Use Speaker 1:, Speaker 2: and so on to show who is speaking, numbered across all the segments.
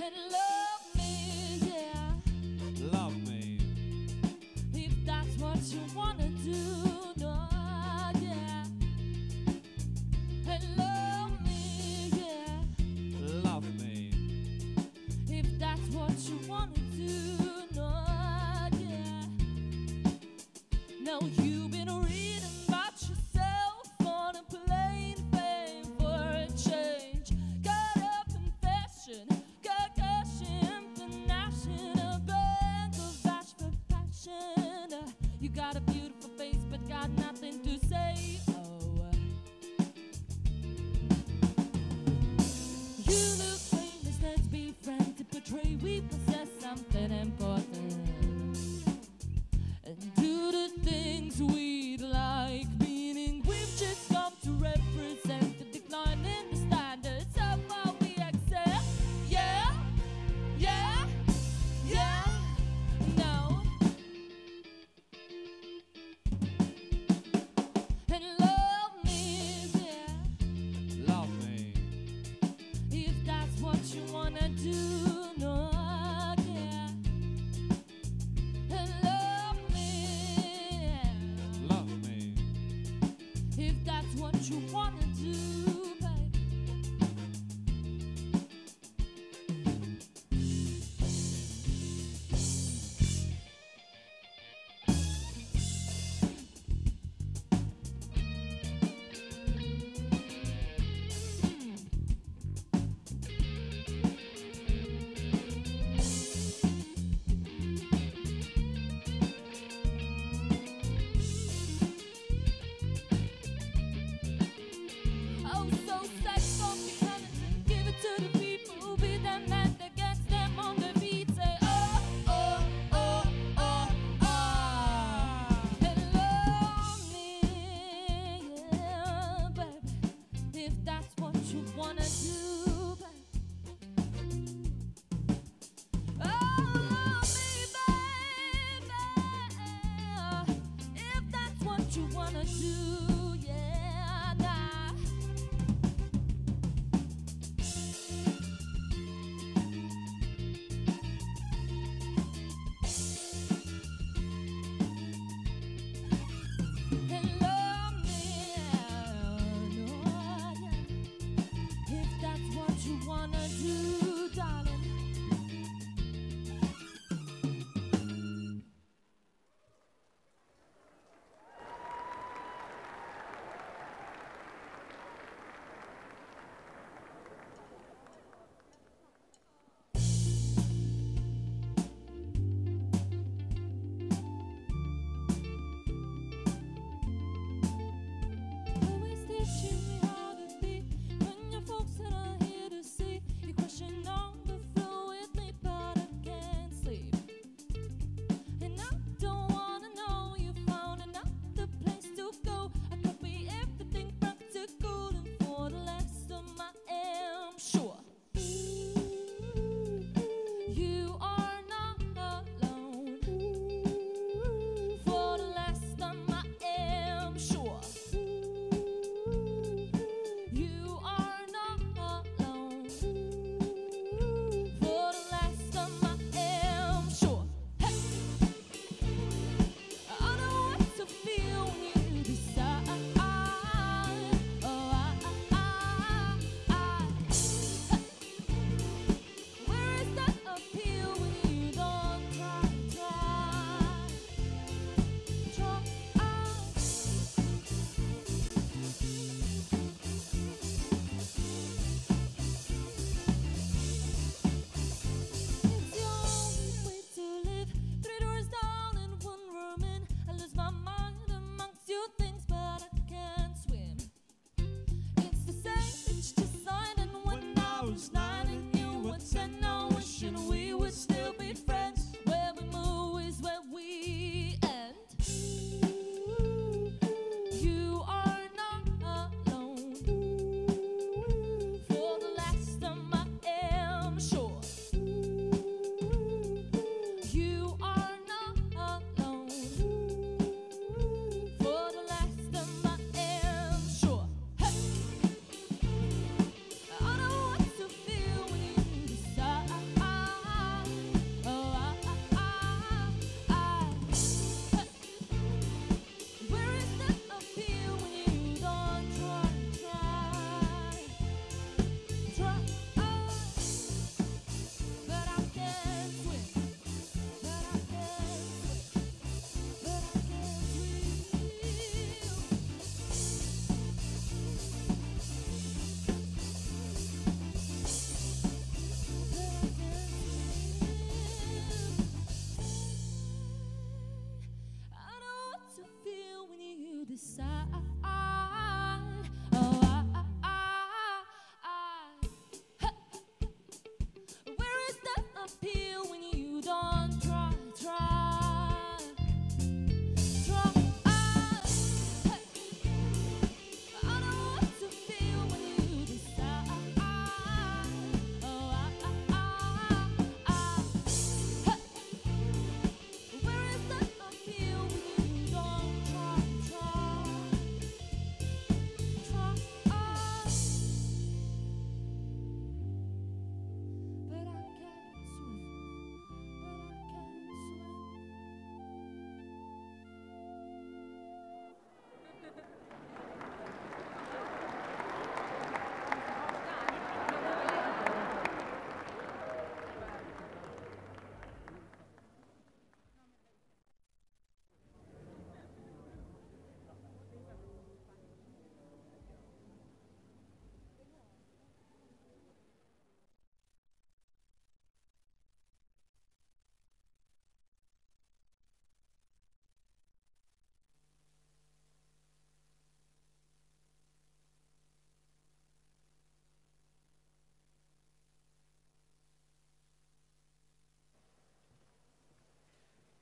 Speaker 1: and love me, yeah.
Speaker 2: Love me.
Speaker 1: If that's what you wanna do, no, yeah. And love me, yeah.
Speaker 2: Love me.
Speaker 1: If that's what you wanna do, no, yeah. Now you've been reading about yourself on a plane, fame for a change. Got up in fashion, got cash international, bank of cash for passion. You got a beautiful face, but got nothing to say. Oh, you look famous, let's be friends. To portray we possess something important and do the things we'd like, meaning we've just come to represent the decline in the standards of what we accept. Yeah, yeah, yeah, no. And love me, yeah.
Speaker 2: Love me.
Speaker 1: If that's what you wanna do, no, yeah. And love me,
Speaker 2: Love me.
Speaker 1: if that's what you wanna do, baby.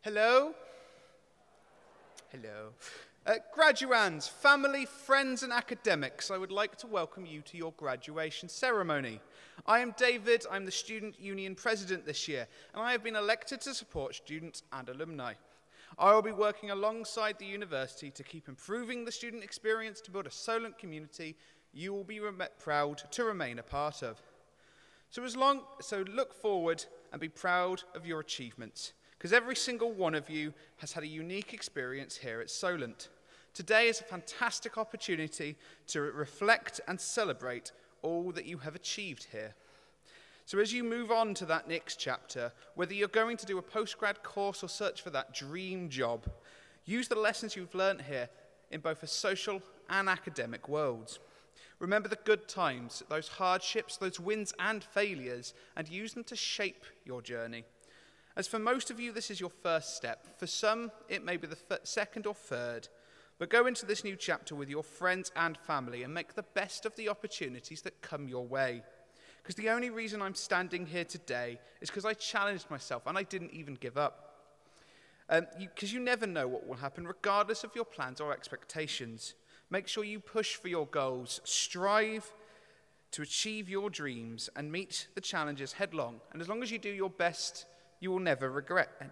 Speaker 3: Hello? Hello. Graduands, family, friends and academics, I would like to welcome you to your graduation ceremony. I am David, I'm the Student Union President this year, and I have been elected to support students and alumni. I will be working alongside the university to keep improving the student experience to build a Solent community you will be proud to remain a part of. So look forward and be proud of your achievements, because every single one of you has had a unique experience here at Solent. Today is a fantastic opportunity to reflect and celebrate all that you have achieved here. So as you move on to that next chapter, whether you're going to do a postgrad course or search for that dream job, use the lessons you've learnt here in both a social and academic worlds. Remember the good times, those hardships, those wins and failures, and use them to shape your journey. As for most of you, this is your first step. For some, it may be the second or third. But go into this new chapter with your friends and family and make the best of the opportunities that come your way. Because the only reason I'm standing here today is because I challenged myself and I didn't even give up. Because you never know what will happen, regardless of your plans or expectations. Make sure you push for your goals, strive to achieve your dreams, and meet the challenges headlong. And as long as you do your best, you will never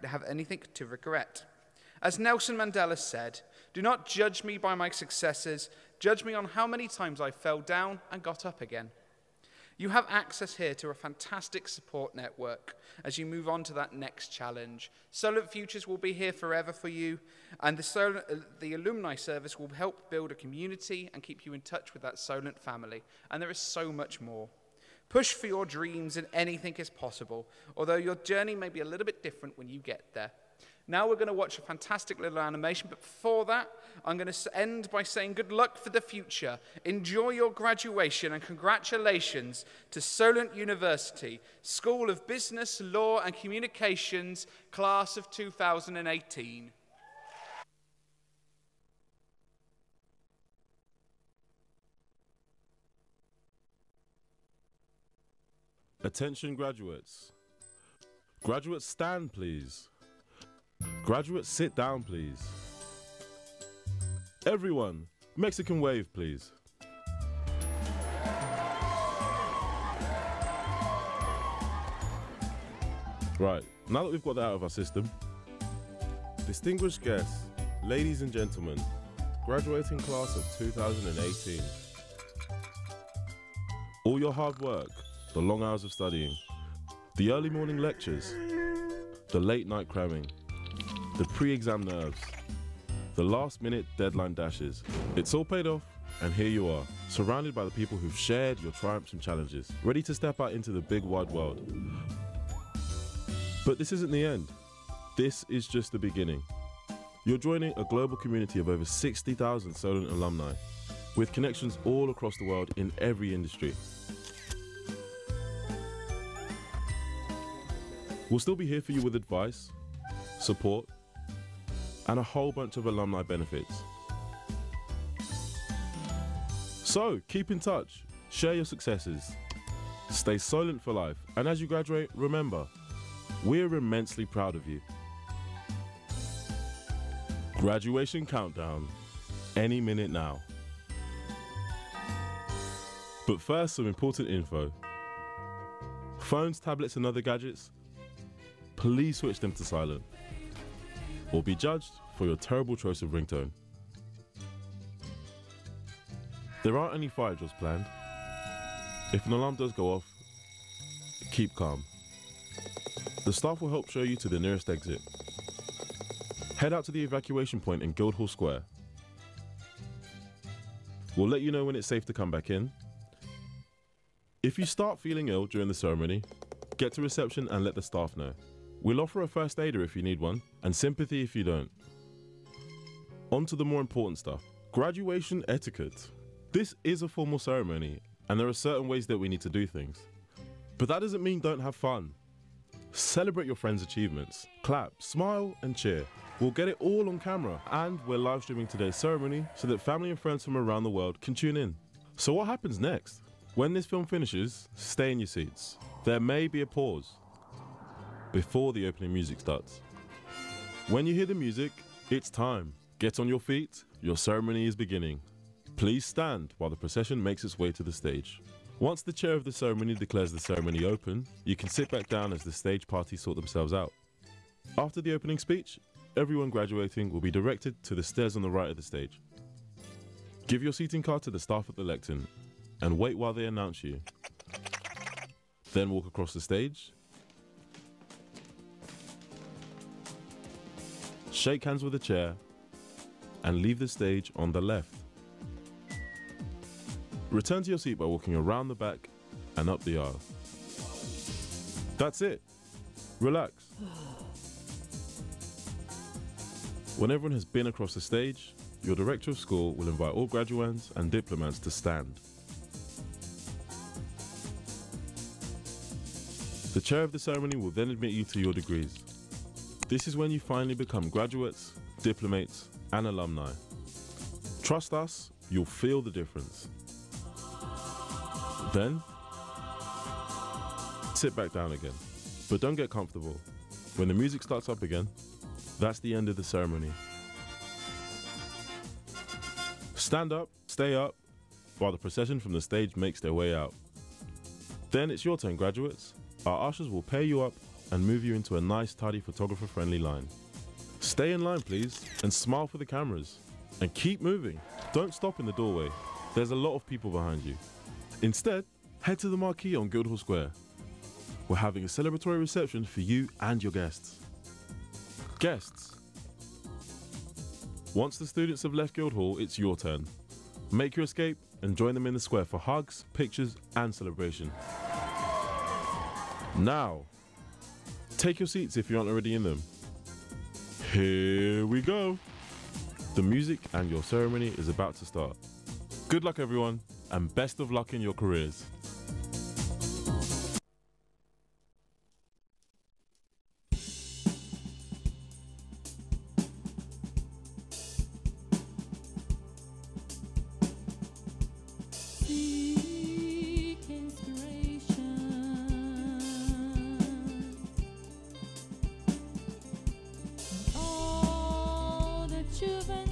Speaker 3: have anything to regret. As Nelson Mandela said, "Do not judge me by my successes, judge me on how many times I fell down and got up again." You have access here to a fantastic support network as you move on to that next challenge. Solent Futures will be here forever for you, and the alumni service will help build a community and keep you in touch with that Solent family. And there is so much more. Push for your dreams and anything is possible, although your journey may be a little bit different when you get there. Now we're going to watch a fantastic little animation, but before that, I'm going to end by saying good luck for the future. Enjoy your graduation and congratulations to Solent University, School of Business, Law and Communications, class of 2018.
Speaker 4: Attention graduates. Graduates stand, please. Graduates sit down, please. Everyone, Mexican wave, please. Right, now that we've got that out of our system, distinguished guests, ladies and gentlemen, graduating class of 2018. All your hard work, the long hours of studying, the early morning lectures, the late night cramming, the pre-exam nerves, the last-minute deadline dashes. It's all paid off, and here you are, surrounded by the people who've shared your triumphs and challenges, ready to step out into the big wide world. But this isn't the end. This is just the beginning. You're joining a global community of over 60,000 Solent alumni, with connections all across the world in every industry. We'll still be here for you with advice, support, and a whole bunch of alumni benefits. So, keep in touch, share your successes, stay Solent for life, and as you graduate, remember, we're immensely proud of you. Graduation countdown, any minute now. But first, some important info. Phones, tablets, and other gadgets, please switch them to silent, or be judged for your terrible choice of ringtone. There aren't any fire drills planned. If an alarm does go off, keep calm. The staff will help show you to the nearest exit. Head out to the evacuation point in Guildhall Square. We'll let you know when it's safe to come back in. If you start feeling ill during the ceremony, get to reception and let the staff know. We'll offer a first aider if you need one, and sympathy if you don't. On to the more important stuff. Graduation etiquette. This is a formal ceremony, and there are certain ways that we need to do things. But that doesn't mean don't have fun. Celebrate your friends' achievements. Clap, smile, and cheer. We'll get it all on camera, and we're live streaming today's ceremony so that family and friends from around the world can tune in. So what happens next? When this film finishes, stay in your seats. There may be a pause before the opening music starts. When you hear the music, it's time. Get on your feet, your ceremony is beginning. Please stand while the procession makes its way to the stage. Once the chair of the ceremony declares the ceremony open, you can sit back down as the stage party sort themselves out. After the opening speech, everyone graduating will be directed to the stairs on the right of the stage. Give your seating card to the staff at the lectern and wait while they announce you. Then walk across the stage, shake hands with the chair, and leave the stage on the left. Return to your seat by walking around the back and up the aisle. That's it. Relax. When everyone has been across the stage, your director of school will invite all graduands and diplomats to stand. The chair of the ceremony will then admit you to your degrees. This is when you finally become graduates, diplomates, and alumni. Trust us, you'll feel the difference. Then, sit back down again. But don't get comfortable. When the music starts up again, that's the end of the ceremony. Stand up, stay up, while the procession from the stage makes their way out. Then it's your turn, graduates. Our ushers will pair you up and move you into a nice, tidy, photographer-friendly line. Stay in line, please, and smile for the cameras. And keep moving. Don't stop in the doorway. There's a lot of people behind you. Instead, head to the marquee on Guildhall Square. We're having a celebratory reception for you and your guests. Guests. Once the students have left Guildhall, it's your turn. Make your escape and join them in the square for hugs, pictures, and celebration. Now, take your seats if you aren't already in them. Here we go. The music and your ceremony is about to start. Good luck, everyone, and best of luck in your careers.
Speaker 1: Seek inspiration. All that you've entered.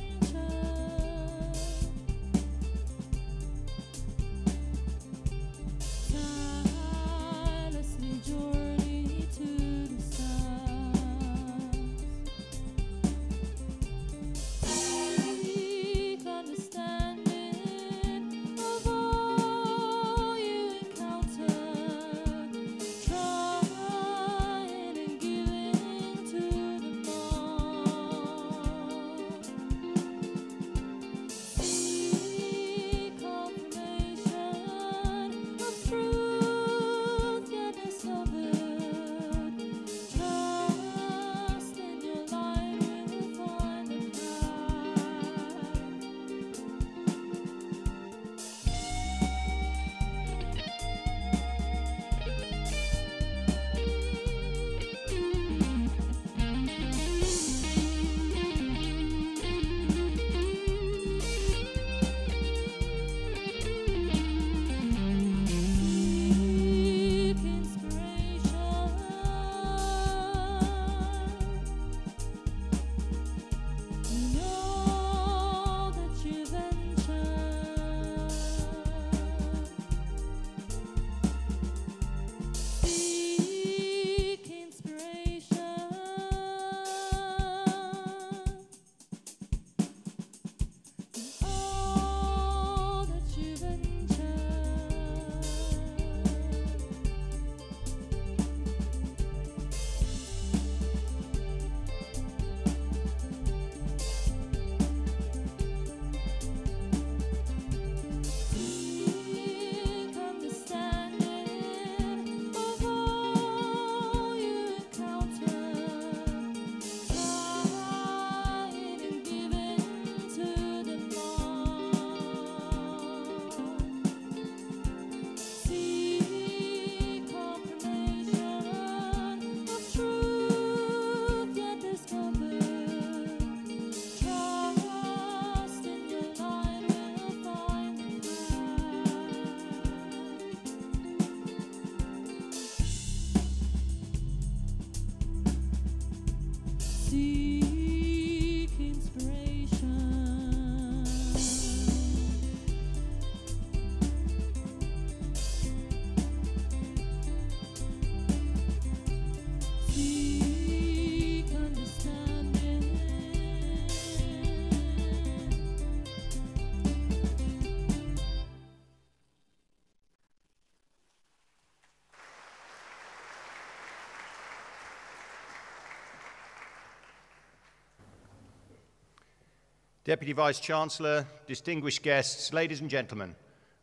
Speaker 5: Deputy Vice-Chancellor, distinguished guests, ladies and gentlemen,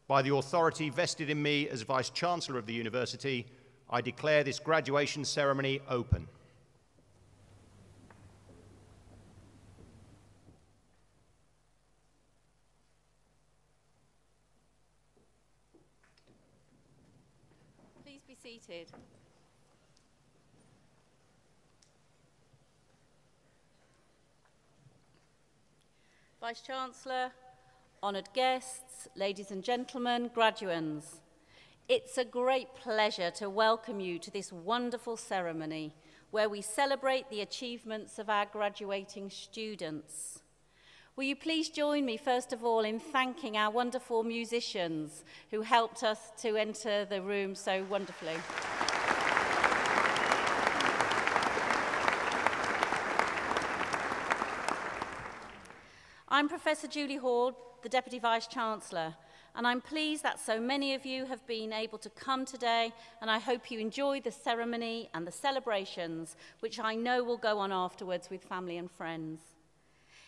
Speaker 5: by the authority vested in me as Vice-Chancellor of the University, I declare this graduation ceremony open.
Speaker 6: Please be seated. Vice-Chancellor, honoured guests, ladies and gentlemen, graduands, it's a great pleasure to welcome you to this wonderful ceremony where we celebrate the achievements of our graduating students. Will you please join me, first of all, in thanking our wonderful musicians who helped us to enter the room so wonderfully. I'm Professor Julie Hall, the Deputy Vice-Chancellor, and I'm pleased that so many of you have been able to come today, and I hope you enjoy the ceremony and the celebrations, which I know will go on afterwards with family and friends.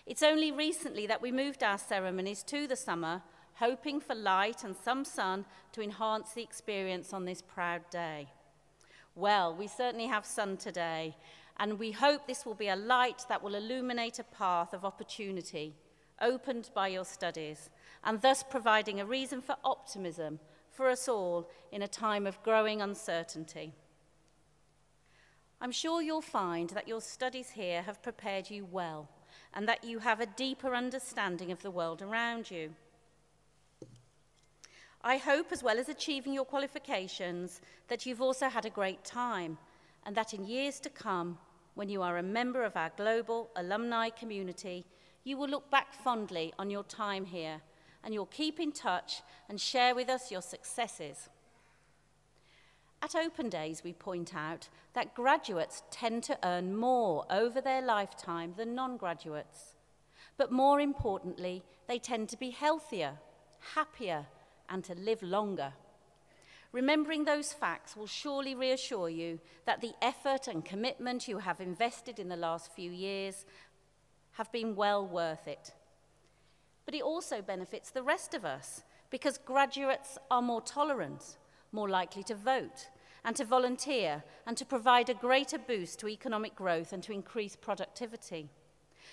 Speaker 6: It's only recently that we moved our ceremonies to the summer, hoping for light and some sun to enhance the experience on this proud day. Well, we certainly have sun today, and we hope this will be a light that will illuminate a path of opportunity opened by your studies, and thus providing a reason for optimism for us all in a time of growing uncertainty. I'm sure you'll find that your studies here have prepared you well, and that you have a deeper understanding of the world around you. I hope, as well as achieving your qualifications, that you've also had a great time, and that in years to come, when you are a member of our global alumni community, you will look back fondly on your time here, and you'll keep in touch and share with us your successes. At Open Days, we point out that graduates tend to earn more over their lifetime than non-graduates. But more importantly, they tend to be healthier, happier, and to live longer. Remembering those facts will surely reassure you that the effort and commitment you have invested in the last few years have been well worth it. But it also benefits the rest of us, because graduates are more tolerant, more likely to vote, and to volunteer, and to provide a greater boost to economic growth and to increase productivity.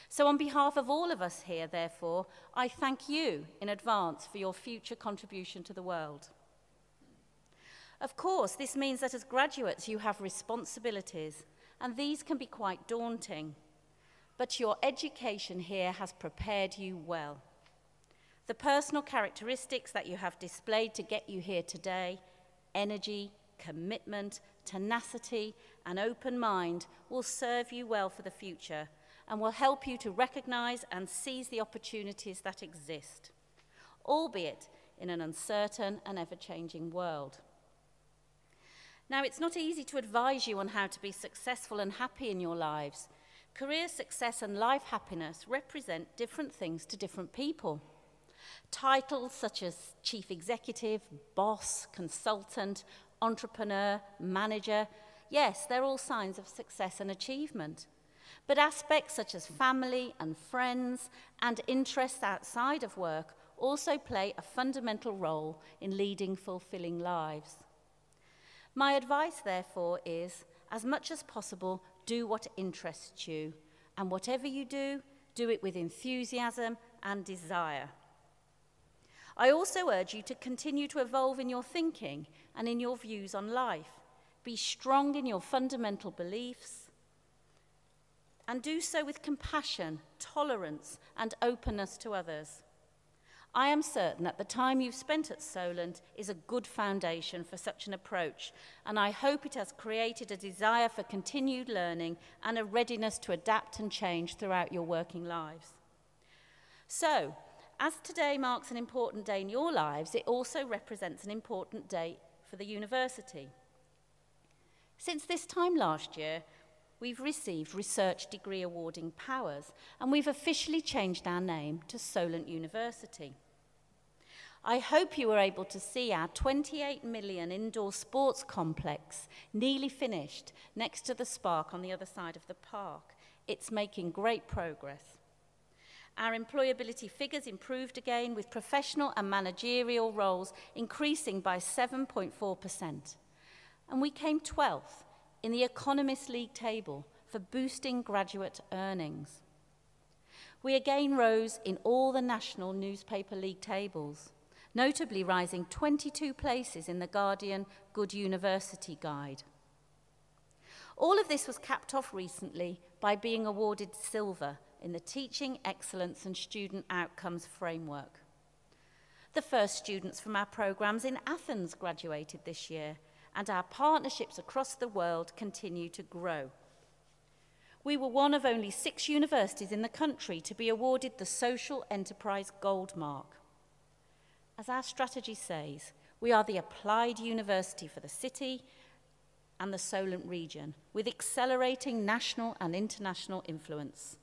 Speaker 6: So on behalf of all of us here, therefore, I thank you in advance for your future contribution to the world. Of course, this means that as graduates you have responsibilities, and these can be quite daunting. But your education here has prepared you well. The personal characteristics that you have displayed to get you here today, energy, commitment, tenacity, and open mind, will serve you well for the future and will help you to recognize and seize the opportunities that exist, albeit in an uncertain and ever-changing world. Now, it's not easy to advise you on how to be successful and happy in your lives. Career success and life happiness represent different things to different people. Titles such as chief executive, boss, consultant, entrepreneur, manager, yes, they're all signs of success and achievement. But aspects such as family and friends and interests outside of work also play a fundamental role in leading fulfilling lives. My advice, therefore, is, as much as possible, do what interests you, and whatever you do, do it with enthusiasm and desire. I also urge you to continue to evolve in your thinking and in your views on life. Be strong in your fundamental beliefs, and do so with compassion, tolerance, and openness to others. I am certain that the time you've spent at Solent is a good foundation for such an approach, and I hope it has created a desire for continued learning and a readiness to adapt and change throughout your working lives. So, as today marks an important day in your lives, it also represents an important day for the university. Since this time last year, we've received research degree awarding powers, and we've officially changed our name to Solent University. I hope you were able to see our 28 million indoor sports complex nearly finished next to the Spark on the other side of the park. It's making great progress. Our employability figures improved again, with professional and managerial roles increasing by 7.4%. And we came 12th in the Economist League table for boosting graduate earnings. We again rose in all the national newspaper league tables, notably rising 22 places in the Guardian Good University Guide. All of this was capped off recently by being awarded silver in the Teaching Excellence and Student Outcomes Framework. The first students from our programs in Athens graduated this year, and our partnerships across the world continue to grow. We were one of only 6 universities in the country to be awarded the Social Enterprise Gold Mark. As our strategy says, we are the applied university for the city and the Solent region, with accelerating national and international influence.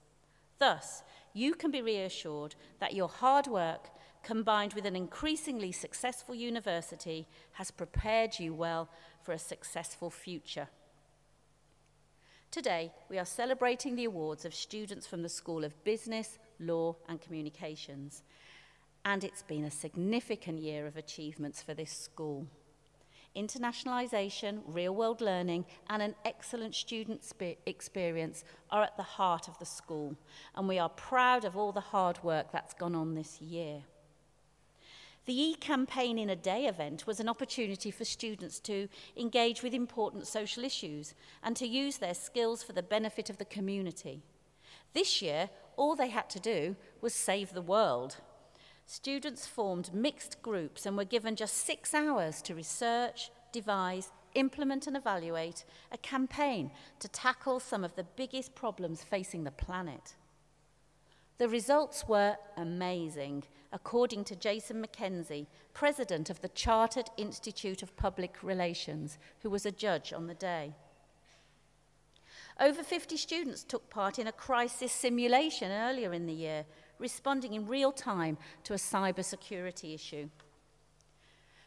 Speaker 6: Thus, you can be reassured that your hard work, combined with an increasingly successful university, has prepared you well for a successful future. Today, we are celebrating the awards of students from the School of Business, Law and Communications, and it's been a significant year of achievements for this school. Internationalisation, real-world learning and an excellent student experience are at the heart of the school, and we are proud of all the hard work that's gone on this year. The E-Campaign in a Day event was an opportunity for students to engage with important social issues and to use their skills for the benefit of the community. This year, all they had to do was save the world. Students formed mixed groups and were given just 6 hours to research, devise, implement and evaluate a campaign to tackle some of the biggest problems facing the planet. The results were amazing, according to Jason McKenzie, president of the Chartered Institute of Public Relations, who was a judge on the day. Over 50 students took part in a crisis simulation earlier in the year, responding in real time to a cybersecurity issue.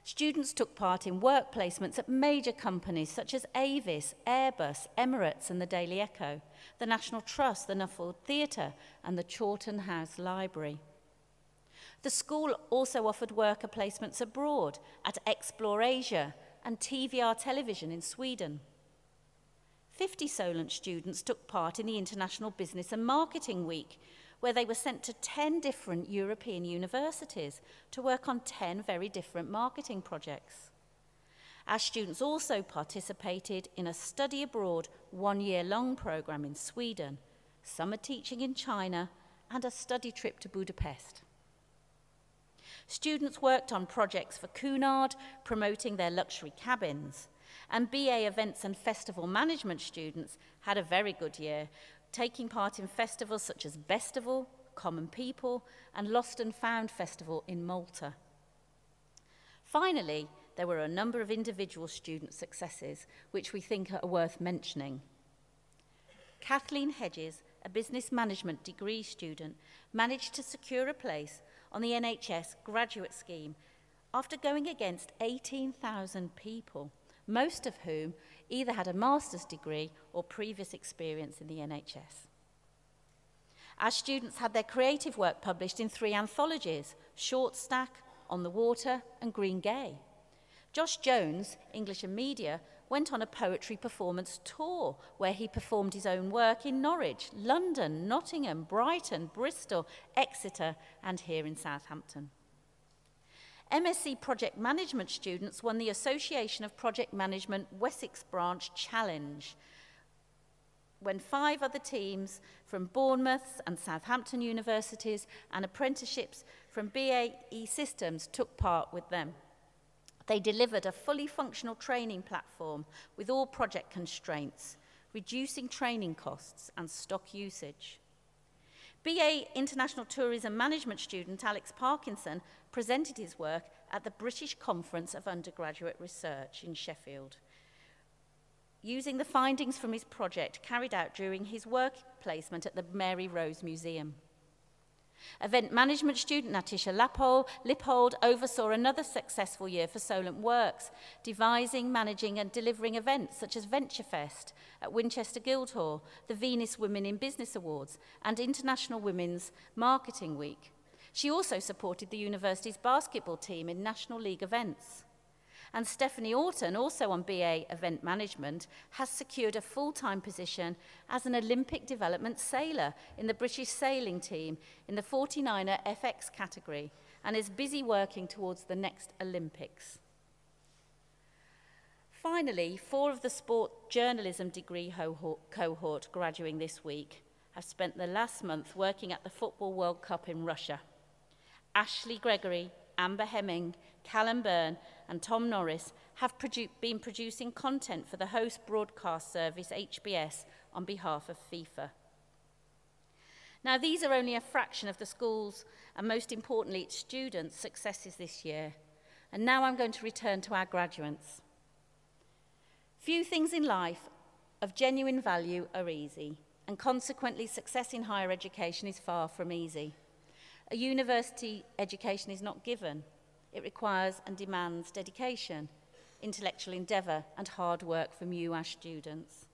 Speaker 6: Students took part in work placements at major companies such as Avis, Airbus, Emirates and the Daily Echo, the National Trust, the Nuffield Theatre and the Chawton House Library. The school also offered worker placements abroad at Explore Asia and TVR Television in Sweden. 50 Solent students took part in the International Business and Marketing Week, where they were sent to 10 different European universities to work on 10 very different marketing projects. Our students also participated in a study abroad 1-year-long programme in Sweden, summer teaching in China, and a study trip to Budapest. Students worked on projects for Cunard, promoting their luxury cabins, and BA Events and Festival Management students had a very good year, taking part in festivals such as Bestival, Common People, and Lost and Found Festival in Malta. Finally, there were a number of individual student successes, which we think are worth mentioning. Kathleen Hedges, a business management degree student, managed to secure a place on the NHS graduate scheme after going against 18,000 people, most of whom either had a master's degree or previous experience in the NHS. Our students had their creative work published in 3 anthologies, Short Stack, On the Water and Green Gay. Josh Jones, English and Media, went on a poetry performance tour where he performed his own work in Norwich, London, Nottingham, Brighton, Bristol, Exeter and here in Southampton. MSc Project Management students won the Association of Project Management Wessex Branch Challenge, when 5 other teams from Bournemouth and Southampton universities and apprenticeships from BAE Systems took part with them. They delivered a fully functional training platform with all project constraints, reducing training costs and stock usage. BA International Tourism Management student Alex Parkinson presented his work at the British Conference of Undergraduate Research in Sheffield, using the findings from his project carried out during his work placement at the Mary Rose Museum. Event management student Natisha Lippold oversaw another successful year for Solent Works, devising, managing and delivering events such as VentureFest at Winchester Guildhall, the Venus Women in Business Awards and International Women's Marketing Week. She also supported the university's basketball team in National League events. And Stephanie Orton, also on BA Event Management, has secured a full-time position as an Olympic development sailor in the British sailing team in the 49er FX category and is busy working towards the next Olympics. Finally, 4 of the sport journalism degree cohort graduating this week have spent the last month working at the Football World Cup in Russia. Ashley Gregory, Amber Hemming, Callum Byrne and Tom Norris have been producing content for the host broadcast service HBS on behalf of FIFA. Now, these are only a fraction of the school's, and most importantly, its students' successes this year. And now I'm going to return to our graduates. Few things in life of genuine value are easy, and consequently, success in higher education is far from easy. A university education is not given. It requires and demands dedication, intellectual endeavour and hard work from you, our students.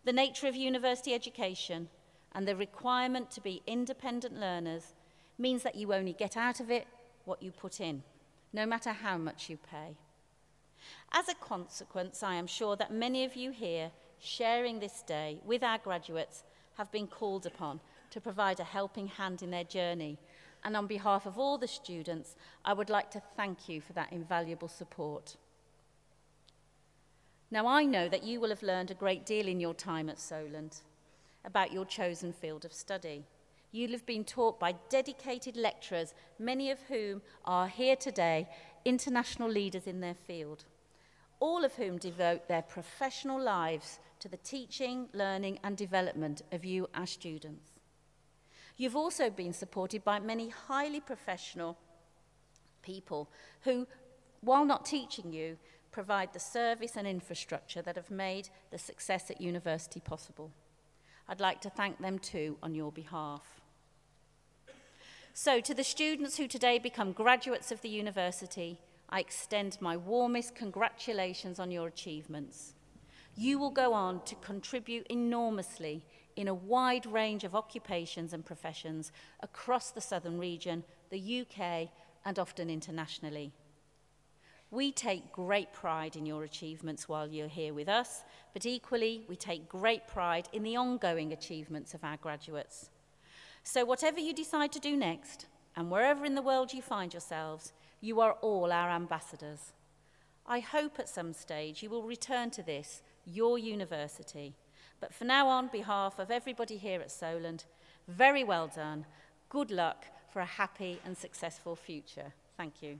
Speaker 6: The nature of university education and the requirement to be independent learners means that you only get out of it what you put in, no matter how much you pay. As a consequence, I am sure that many of you here sharing this day with our graduates have been called upon to provide a helping hand in their journey. And on behalf of all the students, I would like to thank you for that invaluable support. Now, I know that you will have learned a great deal in your time at Solent about your chosen field of study. You'll have been taught by dedicated lecturers, many of whom are here today, international leaders in their field, all of whom devote their professional lives to the teaching, learning and development of you, our students. You've also been supported by many highly professional people who, while not teaching you, provide the service and infrastructure that have made the success at university possible. I'd like to thank them too on your behalf. So, to the students who today become graduates of the university, I extend my warmest congratulations on your achievements. You will go on to contribute enormously in a wide range of occupations and professions across the southern region, the UK, and often internationally. We take great pride in your achievements while you're here with us, but equally, we take great pride in the ongoing achievements of our graduates. So whatever you decide to do next, and wherever in the world you find yourselves, you are all our ambassadors. I hope at some stage you will return to this, your university. But for now, on behalf of everybody here at Solent, very well done. Good luck for a happy and successful future. Thank you.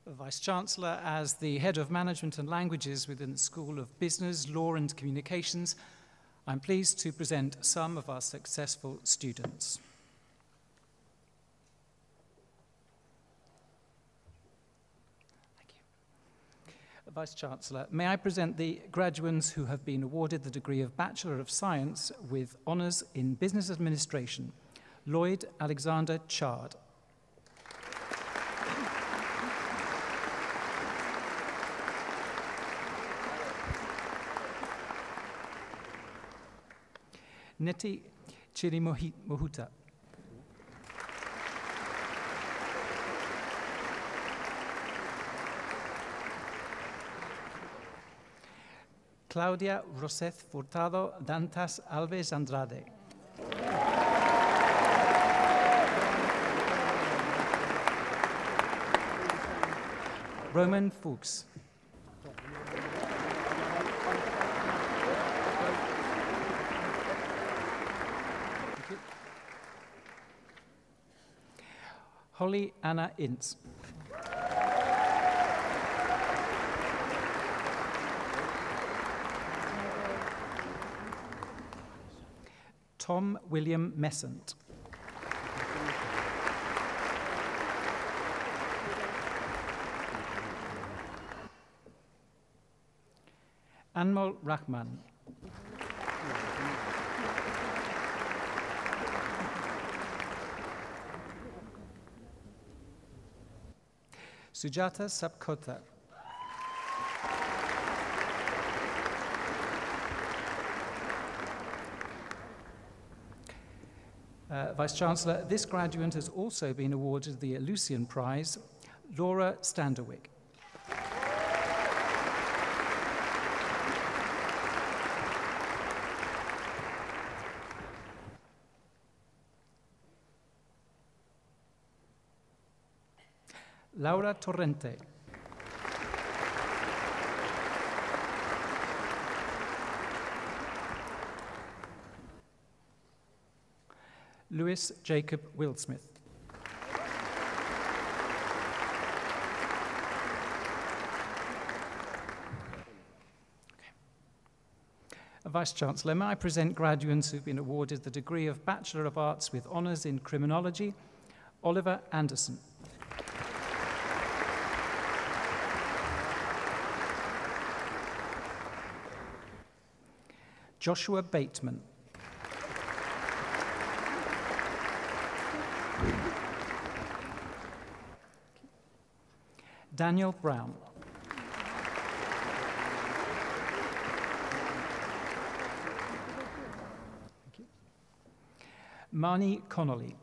Speaker 7: Vice-chancellor, as the head of management and languages within the School of Business, Law and Communications, I'm pleased to present some of our successful students. Thank you. Vice-chancellor, may I present the graduates who have been awarded the degree of Bachelor of Science with honours in Business Administration. Lloyd Alexander Chard. Neti Chirimohuta. Claudia Roseth Furtado Dantas Alves Andrade. Roman Fuchs. Holly Anna Ince. Tom William Messant. Anmol Rahman. Sujata Sapkota. Vice-Chancellor, this graduate has also been awarded the Lucian Prize, Laura Standerwick. Laura Torrente. Louis Jacob Wildsmith. Vice-Chancellor, may I present graduates who've been awarded the degree of Bachelor of Arts with Honours in Criminology, Oliver Anderson. Joshua Bateman. Daniel Brown. Marnie Connolly.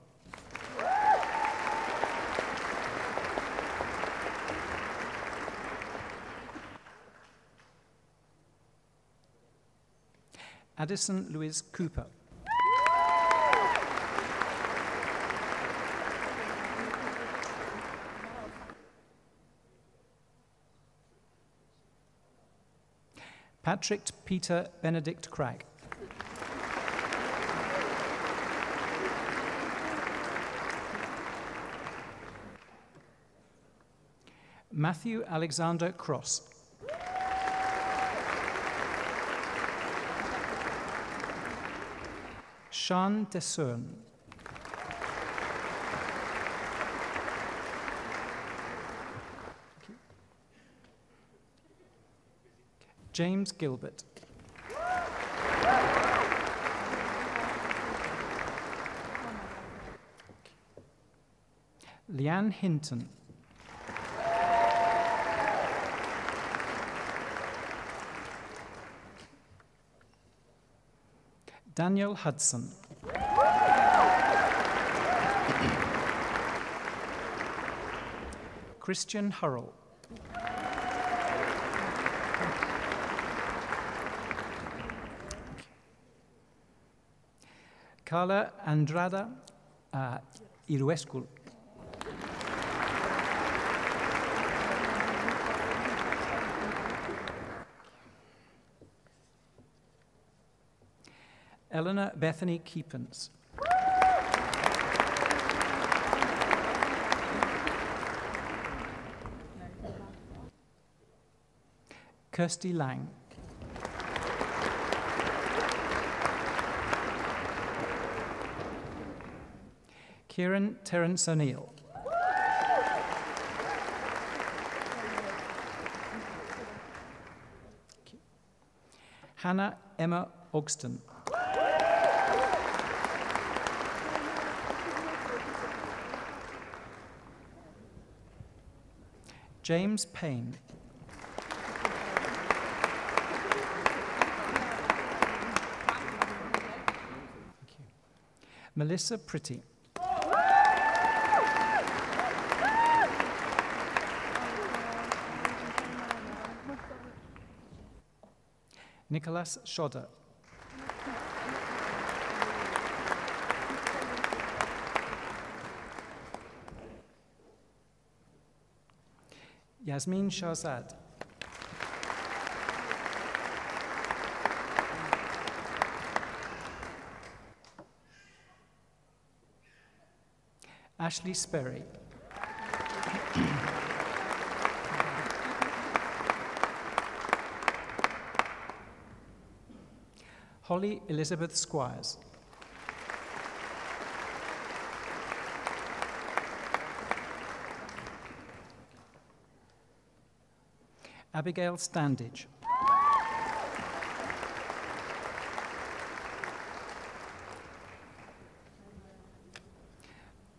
Speaker 7: Addison Louise Cooper. Patrick Peter Benedict Cragg. Matthew Alexander Cross. Sean Desern. James Gilbert. Leanne Hinton. Daniel Hudson. Christian Hurrell. Carla Andrada Iruescu. Eleanor Bethany Keepens. Kirsty Lang. Kieran Terence O'Neill. Hannah Emma Ogston. James Payne. Melissa Pretty. Nicholas Shodder. Yasmin Shahzad. Ashley Sperry. Holly Elizabeth Squires. Abigail Standage.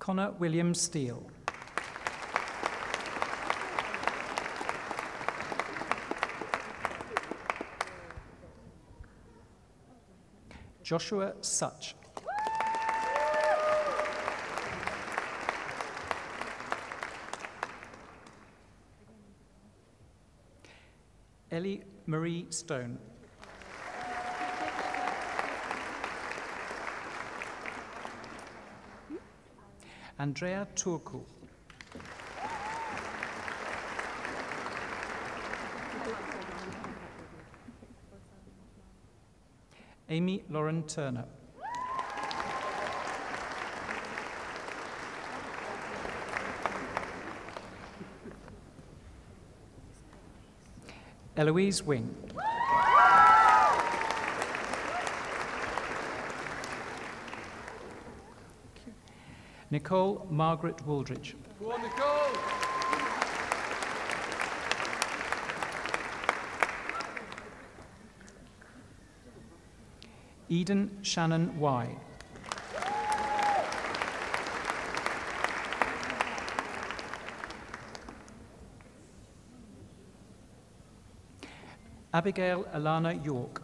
Speaker 7: Connor William Steele. Joshua Such. Ellie Marie Stone. Andrea Turku. Amy Lauren Turner. Eloise Wing. Nicole Margaret Wooldridge.
Speaker 2: Go on, Nicole!
Speaker 7: Eden Shannon Y. Abigail Alana York.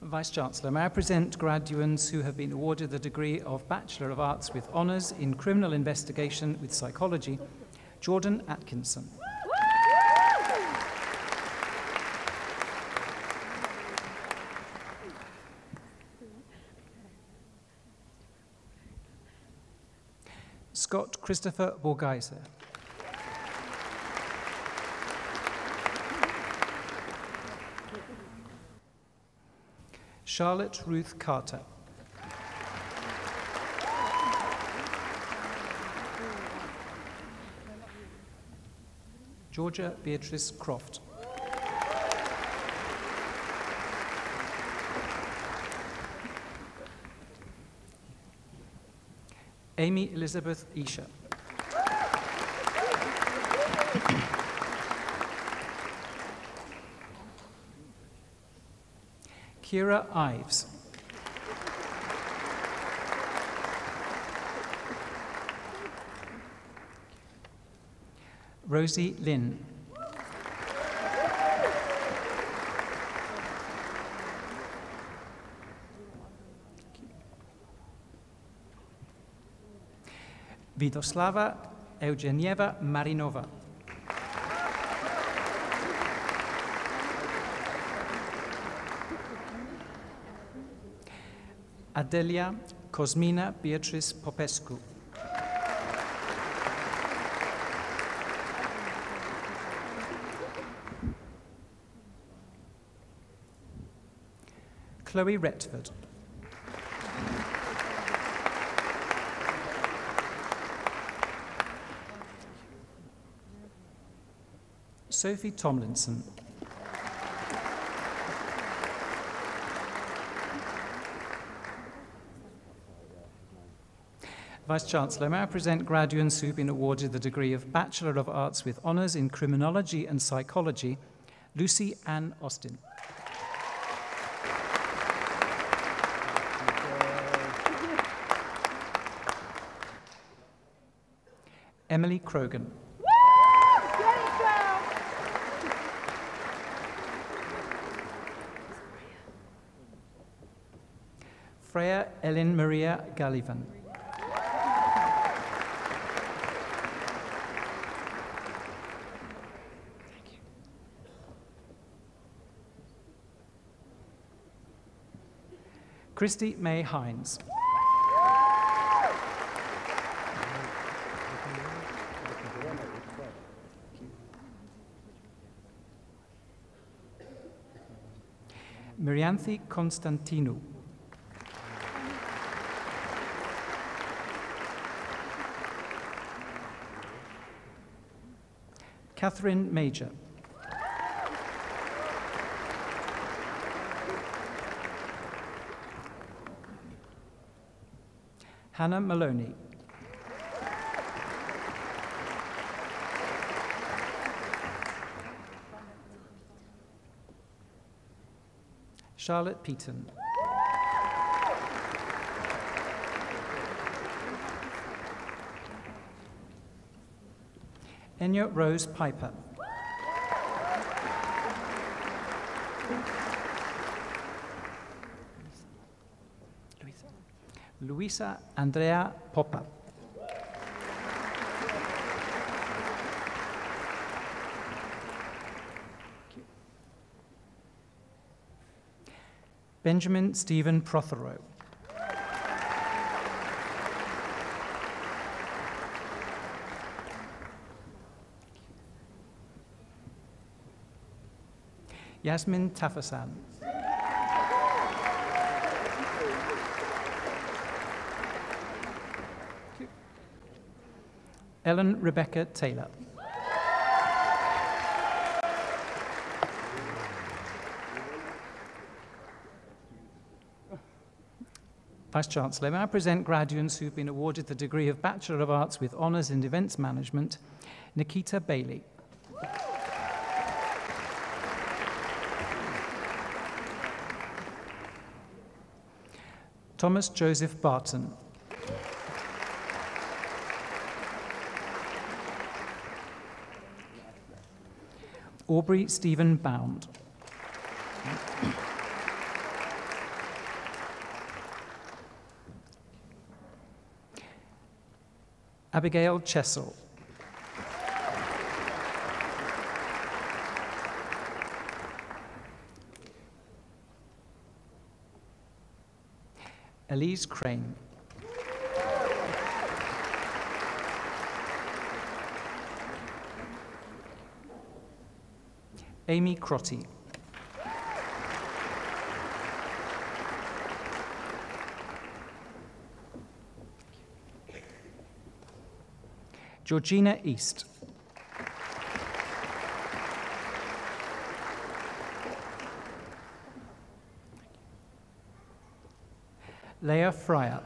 Speaker 7: Vice-Chancellor, may I present graduates who have been awarded the degree of Bachelor of Arts with Honours in Criminal Investigation with Psychology, Jordan Atkinson. Scott Christopher Borgeiser. Charlotte Ruth Carter. Georgia Beatrice Croft. Amy Elizabeth Isha. Kira Ives. Rosie Lynn. Vidoslava Eugenieva Marinova. Adelia Cosmina Beatrice Popescu. Chloe Retford. Sophie Tomlinson. Vice-Chancellor, may I present graduates who have been awarded the degree of Bachelor of Arts with Honours in Criminology and Psychology, Lucy Ann Austin. Emily Krogan. Freya Ellen Maria Gallivan. Christy May Hines. Mirianthi Constantinou. Catherine Major. Hannah Maloney. Charlotte Peaton. Enya Rose Piper. Luisa Andrea Poppa. Benjamin Stephen Prothero. Yasmin Tafasan. Ellen Rebecca Taylor. Vice-Chancellor, may I present graduates who've been awarded the degree of Bachelor of Arts with Honours in Events Management, Nikita Bailey. Thomas Joseph Barton. Aubrey Stephen Bound. Abigail Chessel. Elise Crane. Amy Crotty. Georgina East. Leah Fryer.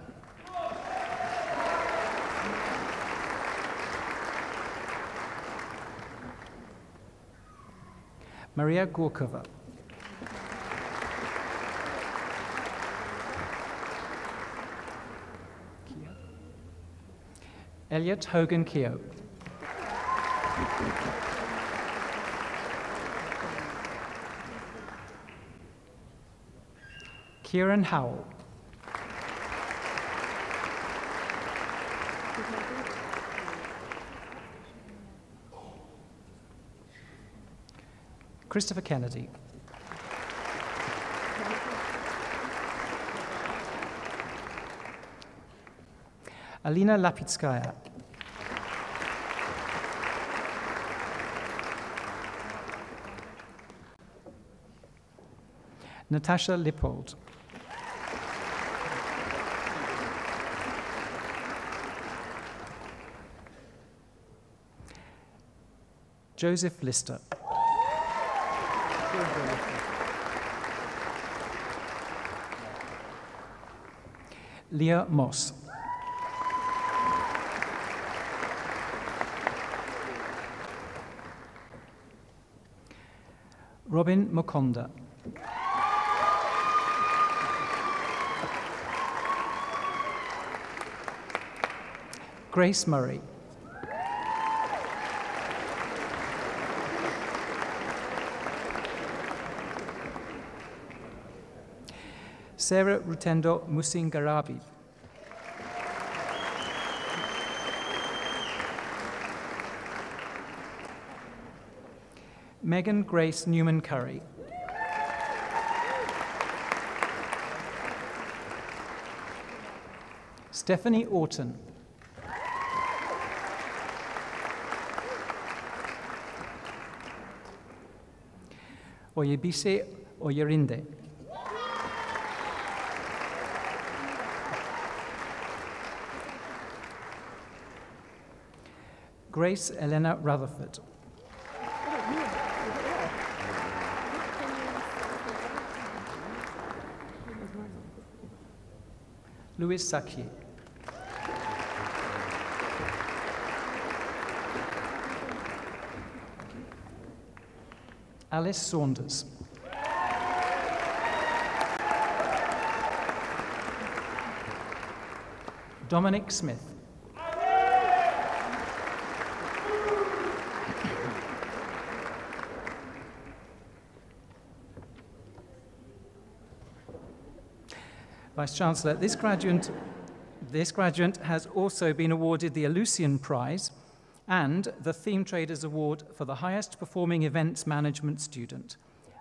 Speaker 7: Maria Gorkova. Elliot Hogan Keogh. Kieran Howell. Christopher Kennedy. Alina Lapitskaya. Natasha Lippold. Joseph Lister. Leah Moss. Robin Mokonda. Grace Murray. Sarah Rutendo Musingarabi. Megan Grace Newman Curry. Stephanie Orton. Oyebise Oyerinde. Grace Elena Rutherford. Louis Saki. Alice Saunders. Dominic Smith. Vice-Chancellor, this graduate has also been awarded the Alucian Prize and the Theme Traders Award for the highest performing events management student.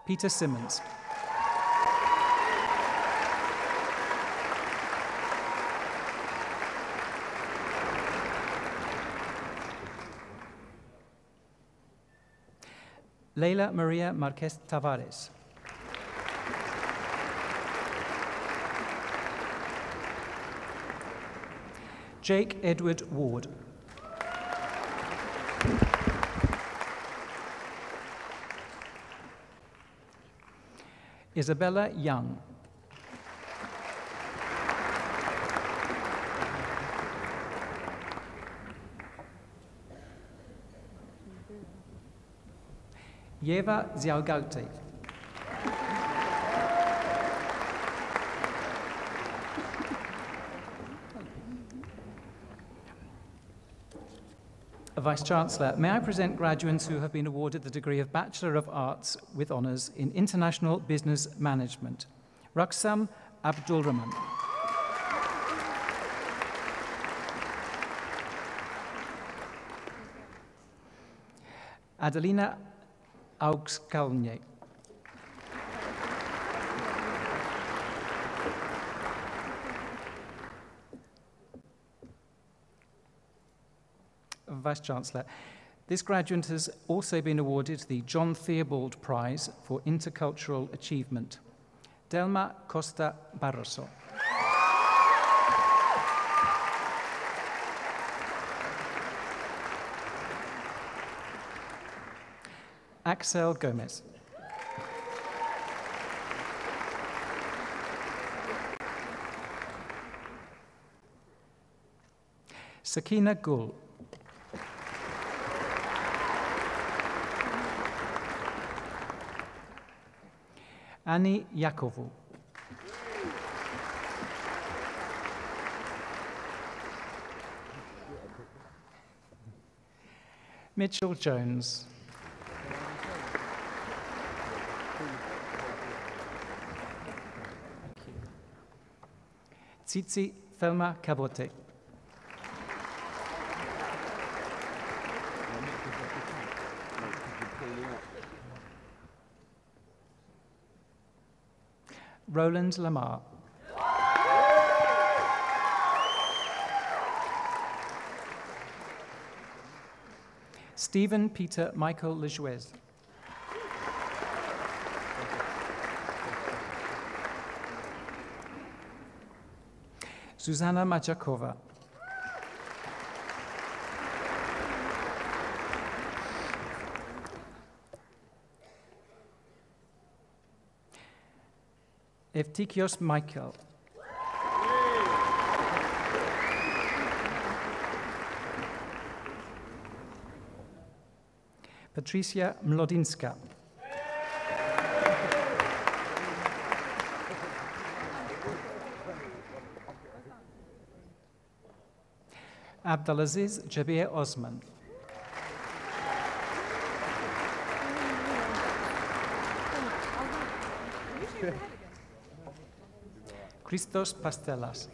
Speaker 7: Peter Simmons. Leila Maria Marquez Tavares. Jake Edward Ward. Isabella Young. Yeva Ziaugaute. Vice-Chancellor, may I present graduates who have been awarded the degree of Bachelor of Arts with Honours in International Business Management. Raksam Abdulrahman. Adelina Augskalnie. Vice-Chancellor, this graduate has also been awarded the John Theobald Prize for Intercultural Achievement. Delma Costa Barroso. Axel Gomez. Sakina Gul. Annie Yakovu. Mitchell Jones. Tsitsi Thelma Kabote. Roland Lamar. Stephen Peter Michael Lejuez. Susanna Majakova. Evtikios Michael. Patricia Mlodinska. Abdulaziz Jabir Osman. Christos Pastelas.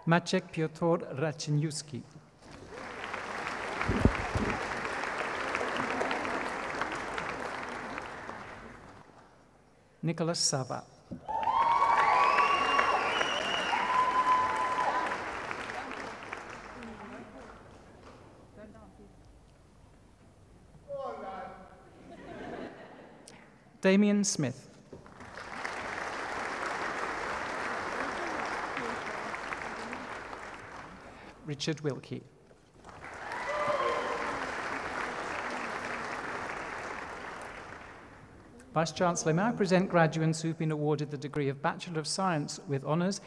Speaker 7: Maciek Piotr Raczyniuski. Nicholas Sava. Damien Smith. Richard Wilkie. Vice-Chancellor, may I present graduates who've been awarded the degree of Bachelor of Science with Honours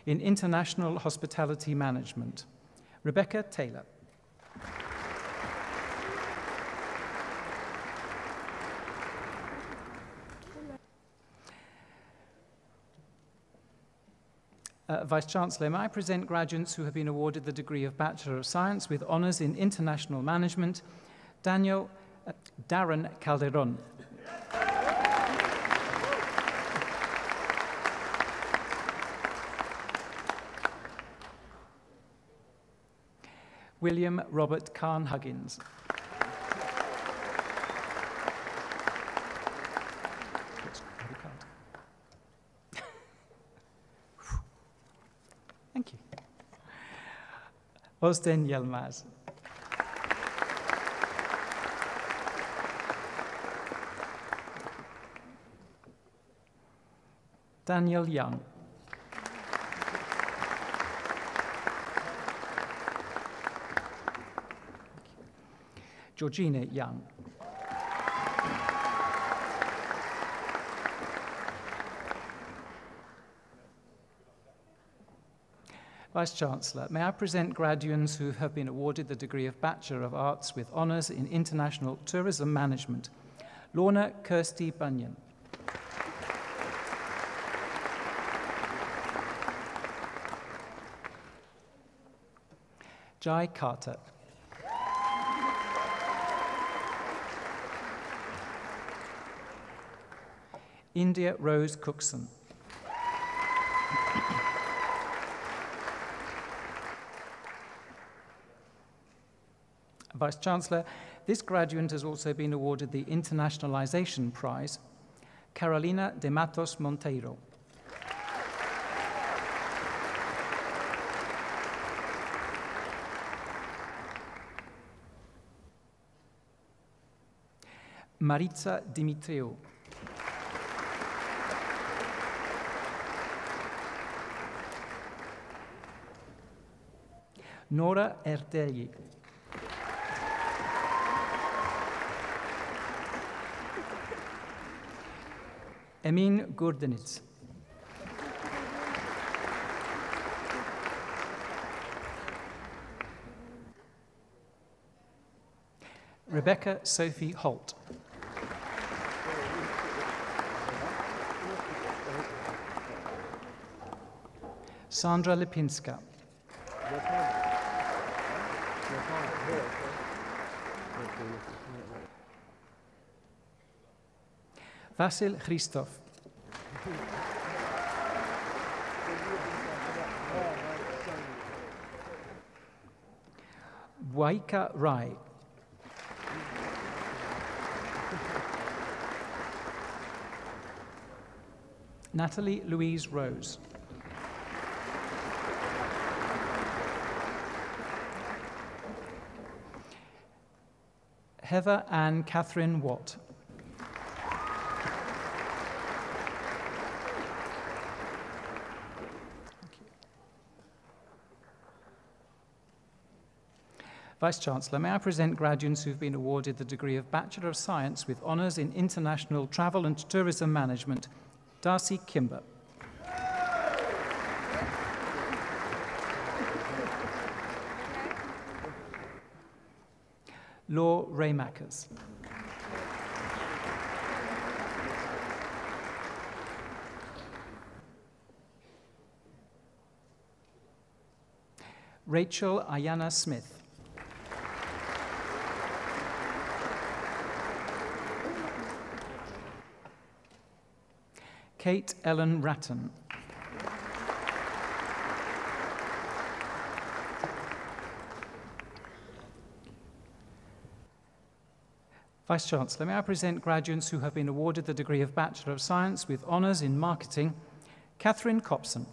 Speaker 7: in International Hospitality Management. Rebecca Taylor. Vice-Chancellor, may I present graduates who have been awarded the degree of Bachelor of Science with honours in International Management, Darren Calderon. William Robert Carn-Huggins. Thank you. Özden Yılmaz. Daniel Young. Georgina Young. Vice-Chancellor, may I present graduates who have been awarded the degree of Bachelor of Arts with honours in International Tourism Management. Lorna Kirsty Bunyan. Jai Carter. India Rose Cookson. Vice-Chancellor, this graduate has also been awarded the Internationalization Prize, Carolina de Matos Monteiro. Maritza Dimitriou. Nora Ertelji. Emin Gurdenitz. Rebecca Sophie Holt. Sandra Lipinska. Vasil Christoph. Waika Rai. Natalie Louise Rose. Heather Ann Catherine Watt. Vice-Chancellor, may I present graduates who have been awarded the degree of Bachelor of Science with honours in International Travel and Tourism Management, Darcy Kimber. Law Raymakers. Rachel Ayana Smith. Kate Ellen Ratton. Vice-Chancellor, may I present graduates who have been awarded the degree of Bachelor of Science with honours in Marketing, Catherine Copson.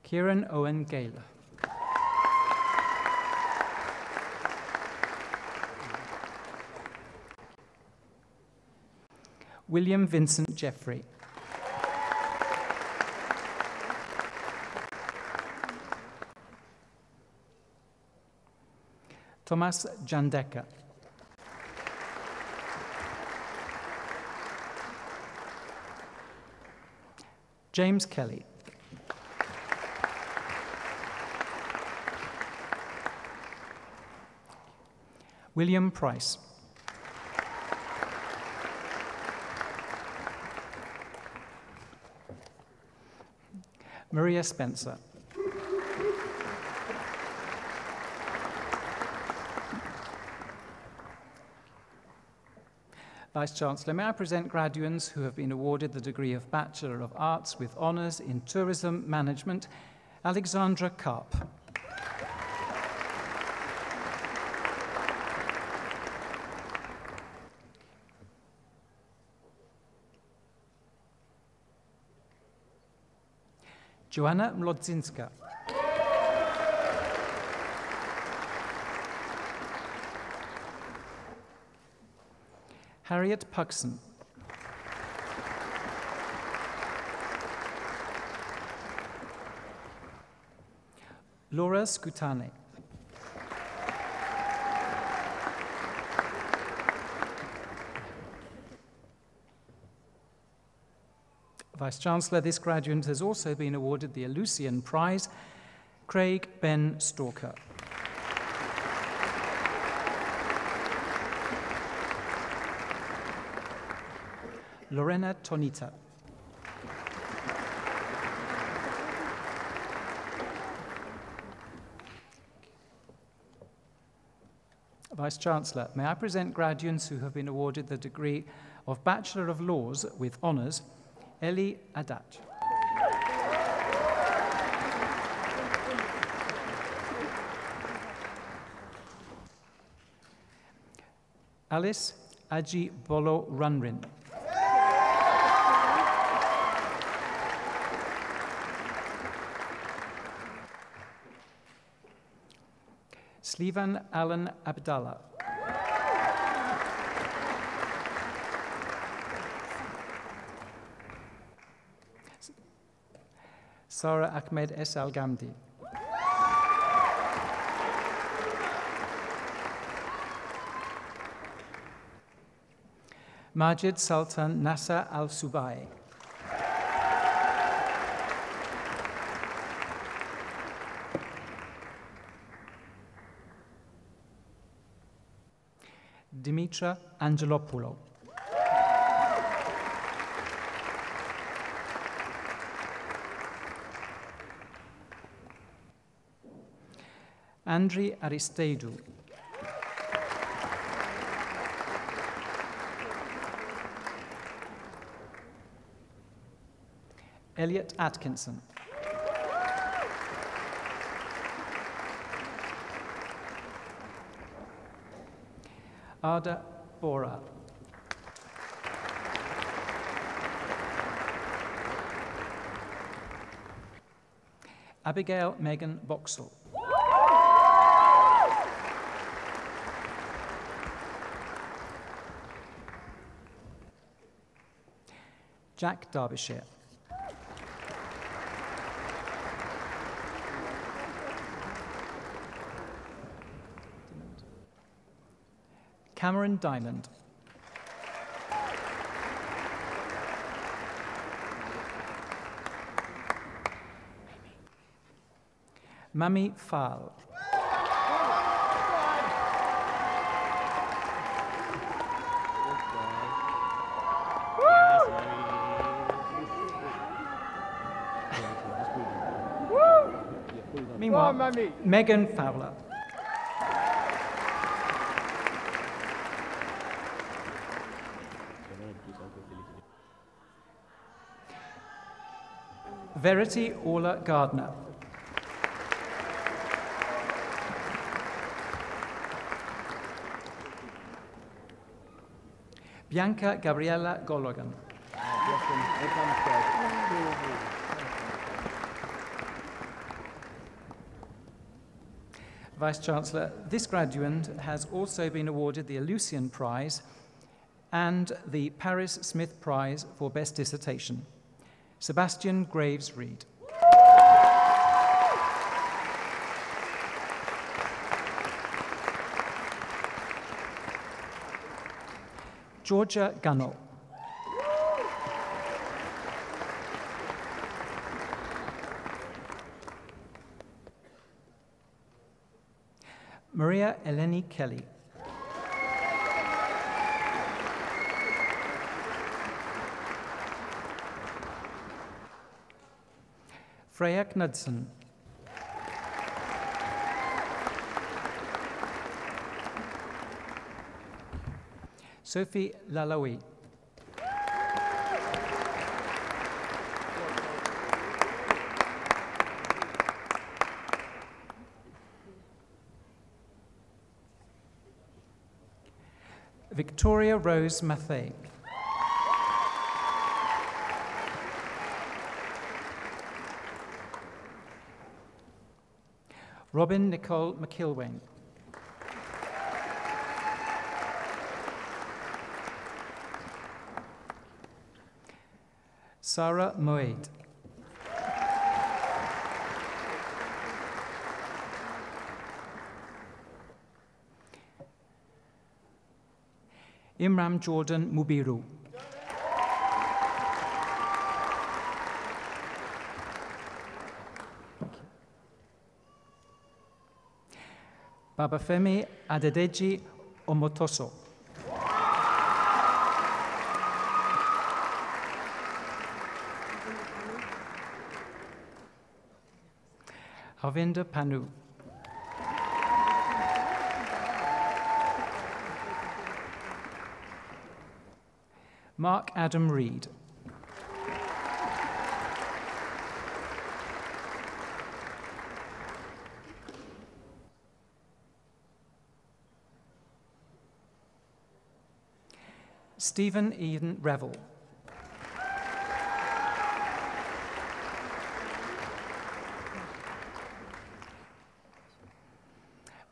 Speaker 7: Kieran Owen Gaylor. William Vincent Jeffrey. Thomas Jandeka. James Kelly. William Price. Maria Spencer. Vice-Chancellor, may I present graduates who have been awarded the degree of Bachelor of Arts with Honours in Tourism Management, Alexandra Karp. Joanna Mlodzinska. Harriet Puxon. Laura Scutane. Vice-Chancellor, this graduate has also been awarded the Lucian Prize, Craig Ben Stalker. Lorena Tonita. Vice-Chancellor, may I present graduates who have been awarded the degree of Bachelor of Laws with Honours, Eli Adat. Alice Aji Bolo Runrin. Slivan Alan Abdallah. Sarah Ahmed S. Al-Ghamdi. Majid Sultan Nasser Al-Subai. Dimitra Angelopoulou. Andri Aristeidou. Elliot Atkinson. Ada Bora. Abigail Megan Boxall. Jack Derbyshire. Cameron Diamond. Mami Fahl. Meanwhile, Megan Fowler. Verity Orla Gardner. Bianca Gabriella Gologan. Vice-Chancellor, this graduate has also been awarded the Lucian Prize and the Paris Smith Prize for Best Dissertation. Sebastian Graves Reed. Georgia Gunnell. Maria Eleni Kelly. Freya Knudsen. Sophie Lalaoui. Victoria Rose Mathey. Robin Nicole McIlwain. Sarah Moed. Imran Jordan Mubiru. Babafemi Adedeji Omotoso. Harvinder Panu. Mark Adam Reed. Stephen Ian Revel.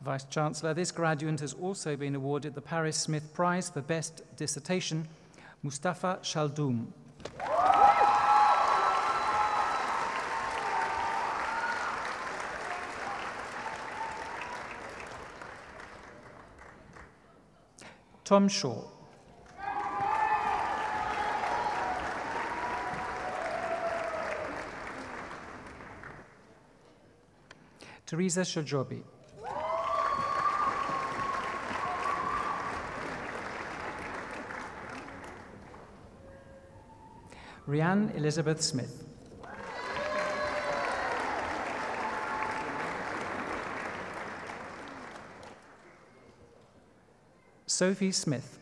Speaker 7: Vice-Chancellor, this graduate has also been awarded the Paris Smith Prize for Best Dissertation, Mustafa Shaldoum. Tom Shaw. Teresa Shojobi. Rhianne Elizabeth Smith. Sophie Smith.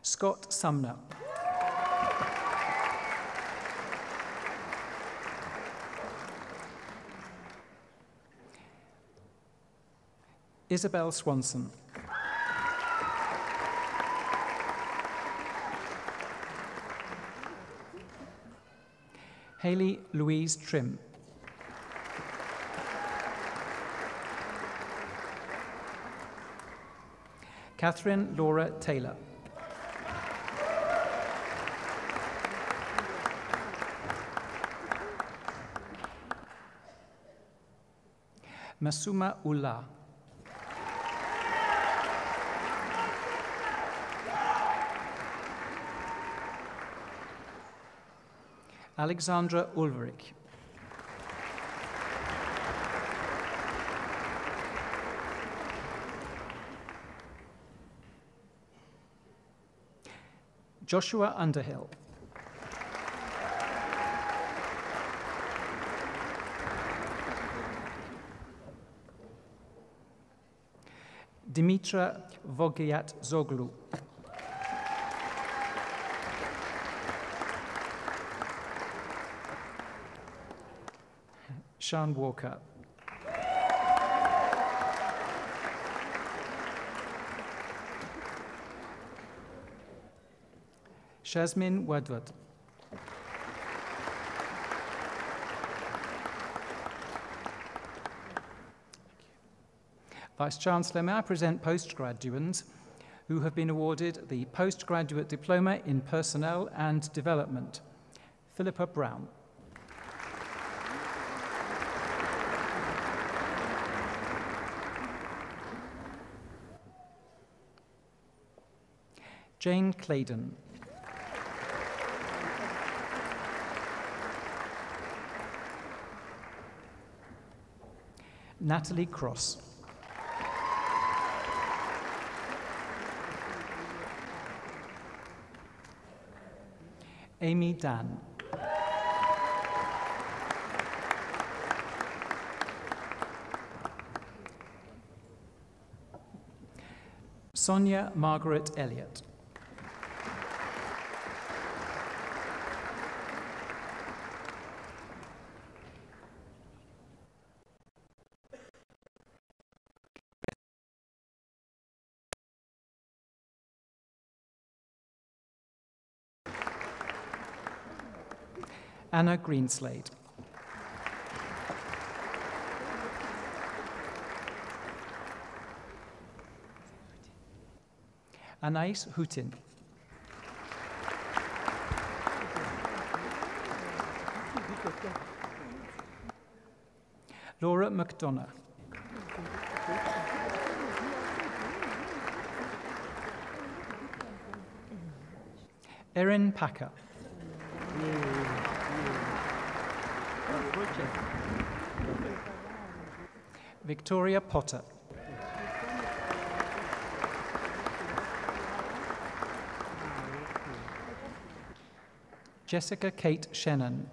Speaker 7: Scott Sumner. Isabel Swanson. Hayley Louise Trim. Catherine Laura Taylor. Masuma Ullah. Alexandra Ulrich. Joshua Underhill. Dimitra Vogiat Zoglu. Sean Walker. Shazmin Wadwad. Vice-Chancellor, may I present postgraduates who have been awarded the Postgraduate Diploma in Personnel and Development. Philippa Brown. Jane Claydon. Natalie Cross. Amy Dan. Sonia Margaret Elliott. Anna Greenslade. Anais Hutin. Laura McDonough. Erin Packer. Victoria Potter. Jessica Kate Shannon.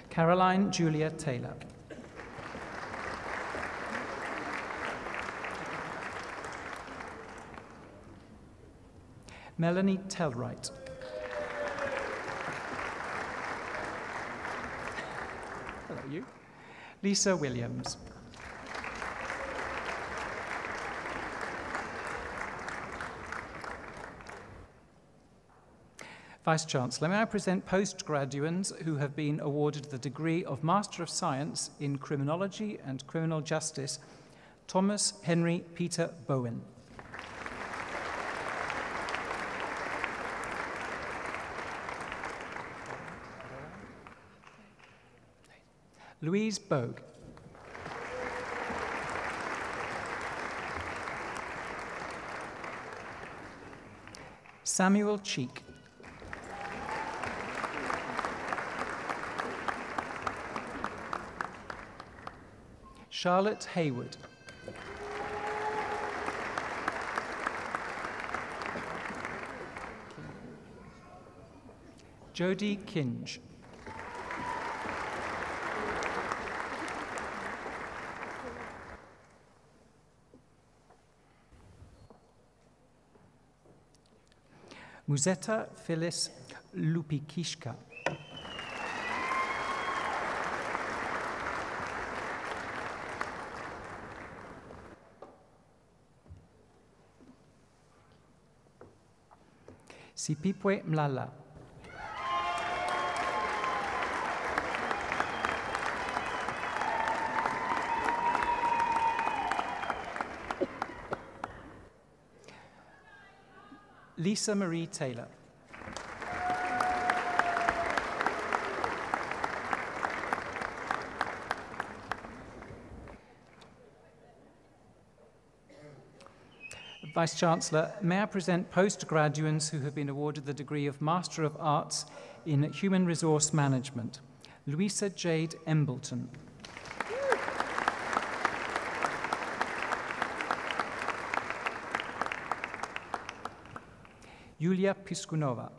Speaker 7: Caroline Julia Taylor. Melanie Tellwright. Hello, you. Lisa Williams. Vice-Chancellor, may I present postgraduates who have been awarded the degree of Master of Science in Criminology and Criminal Justice, Thomas Henry Peter Bowen. Louise Bogue. Samuel Cheek. Charlotte Haywood. Jodie Kinge. Musetta Phyllis Lupikishka. Sipipwe Mlala. Lisa Marie Taylor. Vice-Chancellor, may I present postgraduates who have been awarded the degree of Master of Arts in Human Resource Management. Louisa Jade Embleton. Yulia Piskunova.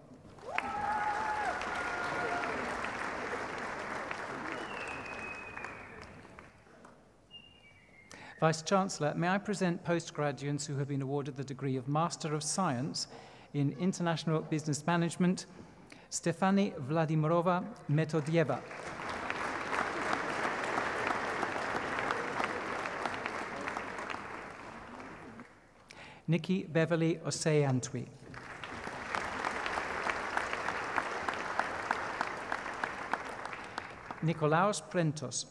Speaker 7: Vice-Chancellor, may I present postgraduates who have been awarded the degree of Master of Science in International Business Management, Stefani Vladimirova Metodieva. Nikki Beverly Osei-Antwi. Nikolaos Prentos.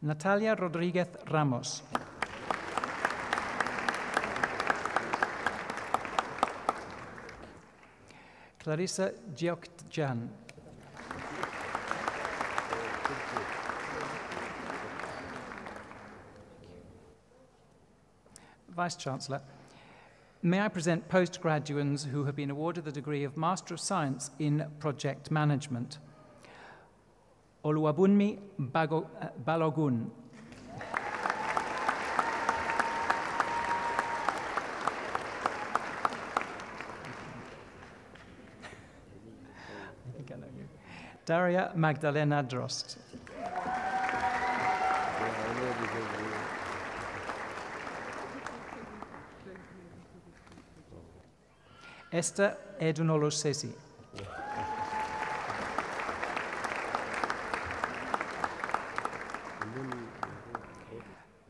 Speaker 7: Natalia Rodriguez Ramos. Clarissa Gioktjan. Vice-Chancellor, may I present postgraduates who have been awarded the degree of Master of Science in Project Management. Oluwabunmi Balogun. Daria Magdalena Drost. Esther Edunolosesi.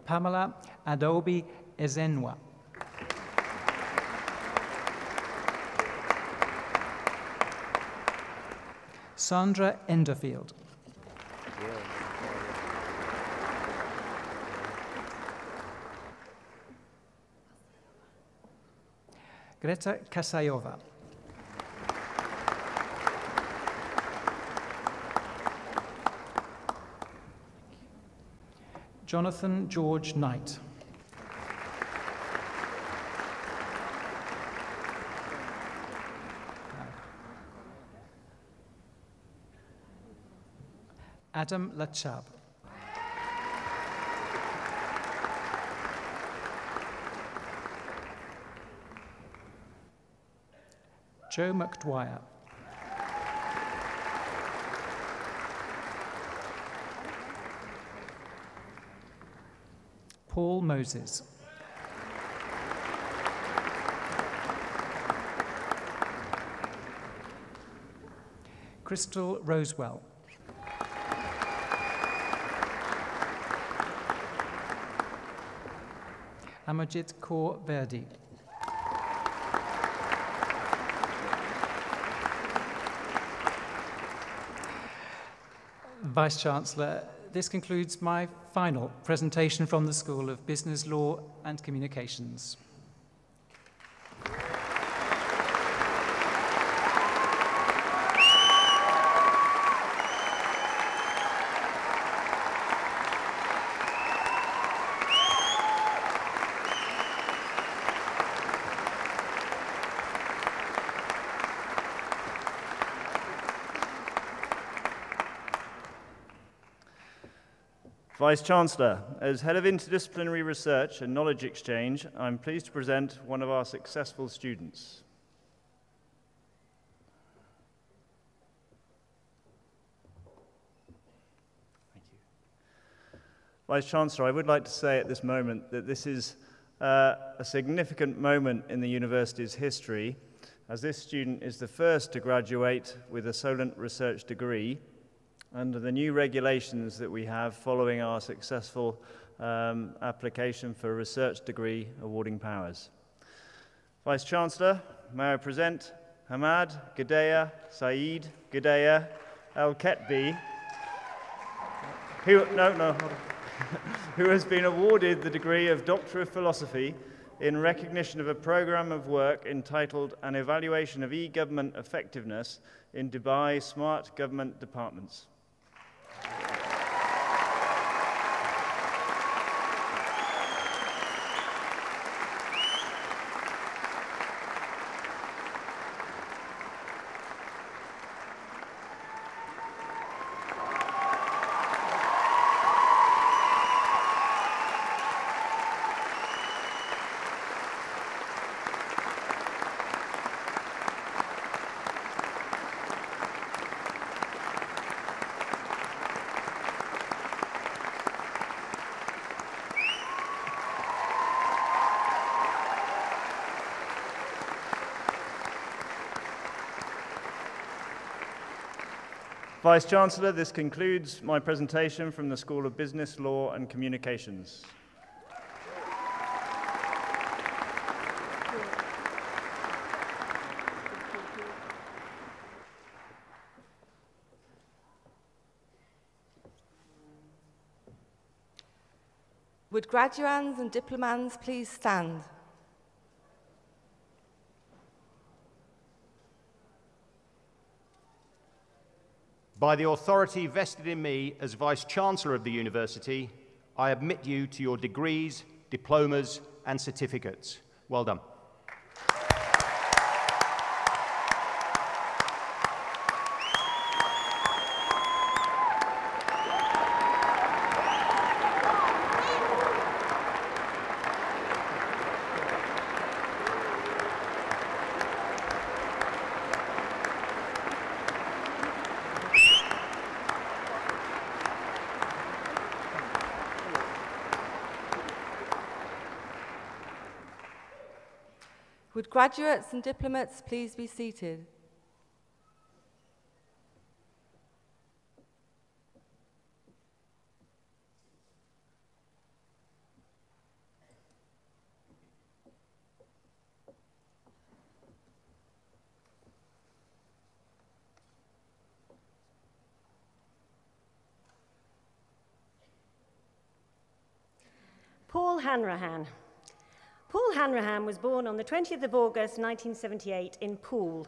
Speaker 7: Pamela Adobe Ezenwa. Sandra Enderfield. Greta Kasayova. Jonathan George Knight. Adam Lachab. Joe McDwyer. Paul Moses. Crystal Rosewell. Amajit Kaur Verdi. Vice-Chancellor, this concludes my final presentation from the School of Business, Law and Communications.
Speaker 8: Vice-Chancellor, as Head of Interdisciplinary Research and Knowledge Exchange, I'm pleased to present one of our successful students. Thank you. Vice-Chancellor, I would like to say at this moment that this is a significant moment in the university's history, as this student is the first to graduate with a Solent research degree under the new regulations that we have following our successful application for research degree awarding powers. Vice-Chancellor, may I present Hamad Gidea Saeed Gidea El-Ketbi, who has been awarded the degree of Doctor of Philosophy in recognition of a program of work entitled An Evaluation of E-Government Effectiveness in Dubai Smart Government Departments. Vice-Chancellor, this concludes my presentation from the School of Business, Law and Communications.
Speaker 9: Would graduands and diplomands please stand?
Speaker 5: By the authority vested in me as Vice-Chancellor of the University, I admit you to your degrees, diplomas, and certificates. Well done.
Speaker 9: Would graduates and diplomats please be seated?
Speaker 10: Paul Hanrahan. Paul Hanrahan was born on the 20th of August 1978 in Poole.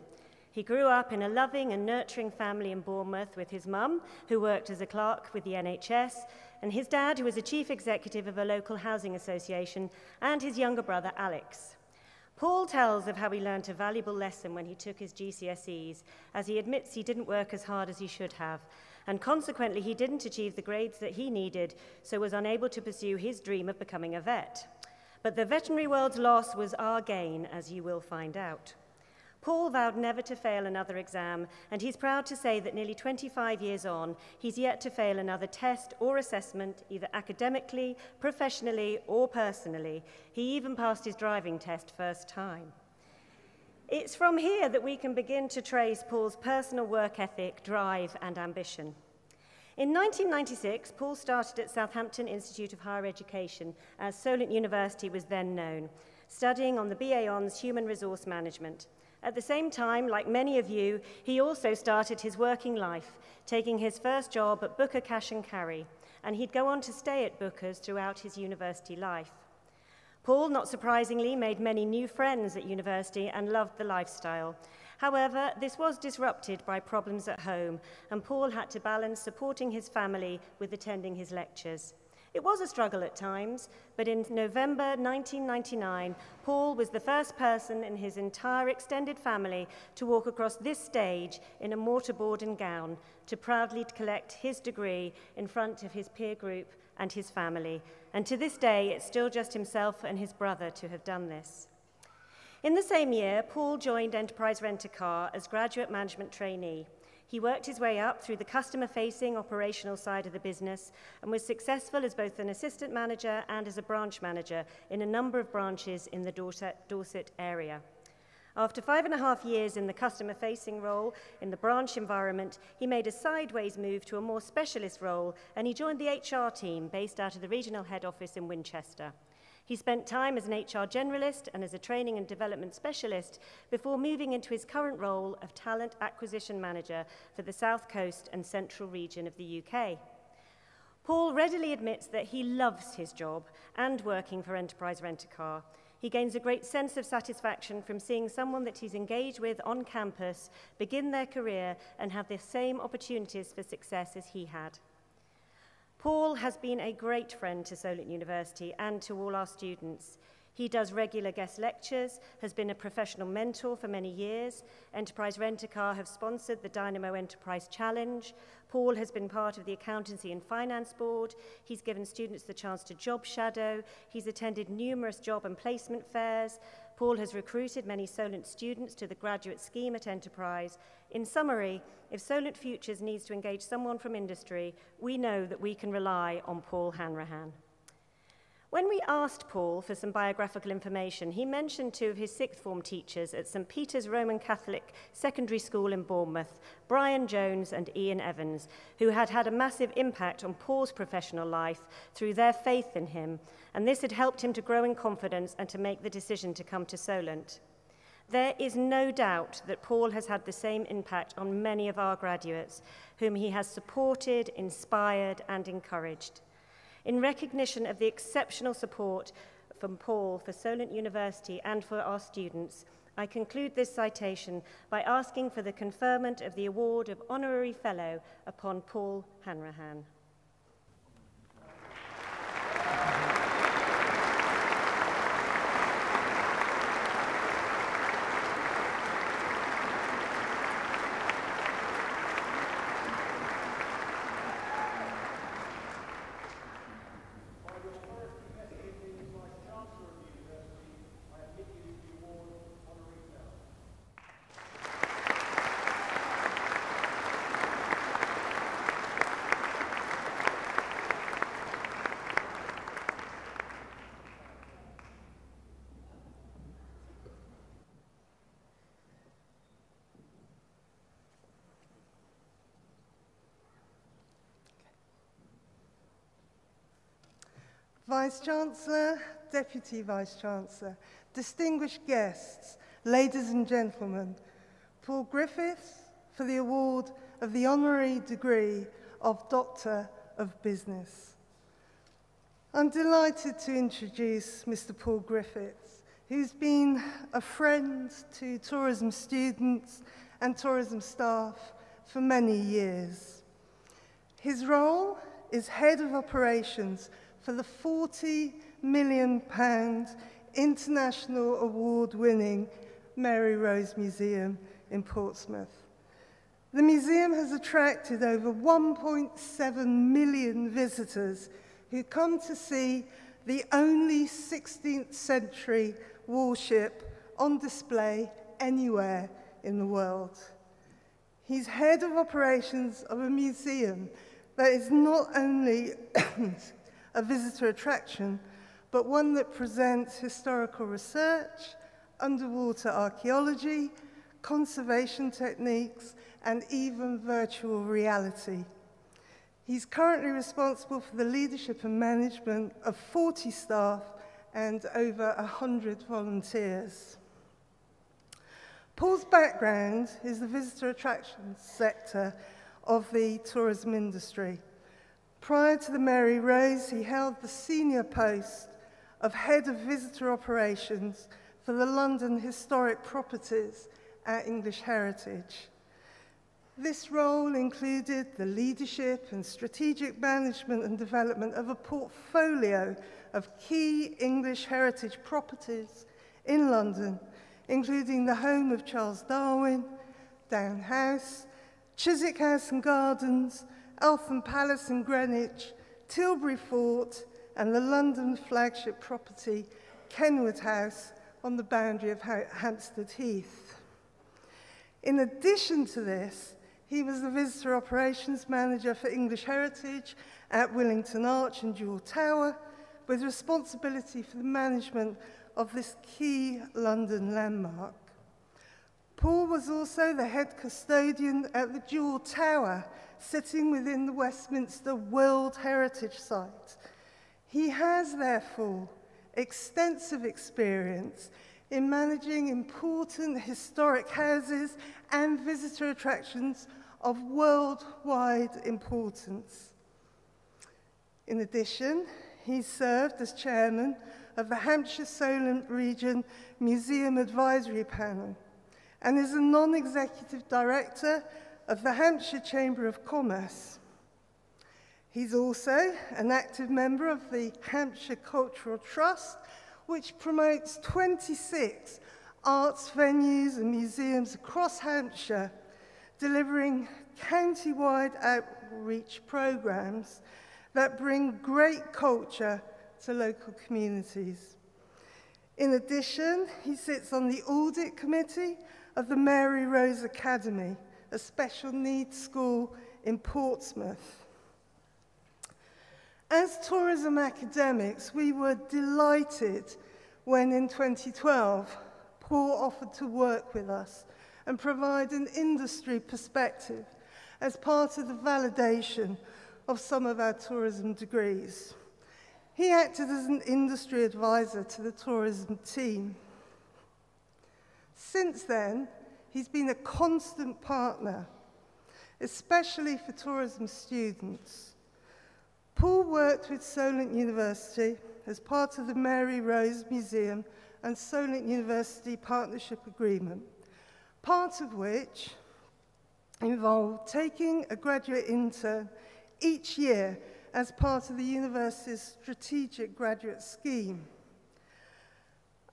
Speaker 10: He grew up in a loving and nurturing family in Bournemouth with his mum, who worked as a clerk with the NHS, and his dad, who was a chief executive of a local housing association, and his younger brother, Alex. Paul tells of how he learnt a valuable lesson when he took his GCSEs, as he admits he didn't work as hard as he should have, and consequently he didn't achieve the grades that he needed, so was unable to pursue his dream of becoming a vet. But the veterinary world's loss was our gain, as you will find out. Paul vowed never to fail another exam, and he's proud to say that nearly 25 years on, he's yet to fail another test or assessment, either academically, professionally, or personally. He even passed his driving test first time. It's from here that we can begin to trace Paul's personal work ethic, drive, and ambition. In 1996, Paul started at Southampton Institute of Higher Education, as Solent University was then known, studying on the BA Hons Human Resource Management. At the same time, like many of you, he also started his working life, taking his first job at Booker Cash and Carry, and he'd go on to stay at Booker's throughout his university life. Paul, not surprisingly, made many new friends at university and loved the lifestyle. However, this was disrupted by problems at home, and Paul had to balance supporting his family with attending his lectures. It was a struggle at times, but in November 1999, Paul was the first person in his entire extended family to walk across this stage in a mortarboard and gown to proudly collect his degree in front of his peer group and his family. And to this day, it's still just himself and his brother to have done this. In the same year, Paul joined Enterprise Rent-A-Car as graduate management trainee. He worked his way up through the customer-facing operational side of the business and was successful as both an assistant manager and as a branch manager in a number of branches in the Dorset area. After 5.5 years in the customer-facing role in the branch environment, he made a sideways move to a more specialist role, and he joined the HR team based out of the regional head office in Winchester. He spent time as an HR generalist and as a training and development specialist before moving into his current role of talent acquisition manager for the South Coast and Central region of the UK. Paul readily admits that he loves his job and working for Enterprise Rent-A-Car. He gains a great sense of satisfaction from seeing someone that he's engaged with on campus begin their career and have the same opportunities for success as he had. Paul has been a great friend to Solent University and to all our students. He does regular guest lectures, has been a professional mentor for many years. Enterprise Rent-A-Car have sponsored the Dynamo Enterprise Challenge. Paul has been part of the Accountancy and Finance Board. He's given students the chance to job shadow. He's attended numerous job and placement fairs. Paul has recruited many Solent students to the graduate scheme at Enterprise. In summary, if Solent Futures needs to engage someone from industry, we know that we can rely on Paul Hanrahan. When we asked Paul for some biographical information, he mentioned two of his sixth form teachers at St. Peter's Roman Catholic Secondary School in Bournemouth, Brian Jones and Ian Evans, who had had a massive impact on Paul's professional life through their faith in him, and this had helped him to grow in confidence and to make the decision to come to Solent. There is no doubt that Paul has had the same impact on many of our graduates, whom he has supported, inspired, and encouraged. In recognition of the exceptional support from Paul for Solent University and for our students, I conclude this citation by asking for the conferment of the award of Honorary Fellow upon Paul Hanrahan.
Speaker 11: Vice-Chancellor, Deputy Vice-Chancellor, distinguished guests, ladies and gentlemen, Paul Griffiths for the award of the honorary degree of Doctor of Business. I'm delighted to introduce Mr. Paul Griffiths, who's been a friend to tourism students and tourism staff for many years. His role is Head of Operations for the £40 million international award-winning Mary Rose Museum in Portsmouth. The museum has attracted over 1.7 million visitors who come to see the only 16th century warship on display anywhere in the world. He's head of operations of a museum that is not only a visitor attraction, but one that presents historical research, underwater archaeology, conservation techniques, and even virtual reality. He's currently responsible for the leadership and management of 40 staff and over 100 volunteers. Paul's background is the visitor attractions sector of the tourism industry. Prior to the Mary Rose, he held the senior post of Head of Visitor Operations for the London Historic Properties at English Heritage. This role included the leadership and strategic management and development of a portfolio of key English heritage properties in London, including the home of Charles Darwin, Down House, Chiswick House and Gardens, Eltham Palace in Greenwich, Tilbury Fort, and the London flagship property, Kenwood House, on the boundary of Hampstead Heath. In addition to this, he was the Visitor Operations Manager for English Heritage at Willington Arch and Jewel Tower, with responsibility for the management of this key London landmark. Paul was also the head custodian at the Jewel Tower, sitting within the Westminster World Heritage Site. He has, therefore, extensive experience in managing important historic houses and visitor attractions of worldwide importance. In addition, he served as chairman of the Hampshire Solent Region Museum Advisory Panel and is a non-executive director of the Hampshire Chamber of Commerce. He's also an active member of the Hampshire Cultural Trust, which promotes 26 arts venues and museums across Hampshire, delivering county-wide outreach programs that bring great culture to local communities. In addition, he sits on the audit committee of the Mary Rose Academy, a special needs school in Portsmouth. As tourism academics, we were delighted when in 2012, Paul offered to work with us and provide an industry perspective as part of the validation of some of our tourism degrees. He acted as an industry advisor to the tourism team. Since then, he's been a constant partner, especially for tourism students. Paul worked with Solent University as part of the Mary Rose Museum and Solent University Partnership Agreement, part of which involved taking a graduate intern each year as part of the university's strategic graduate scheme.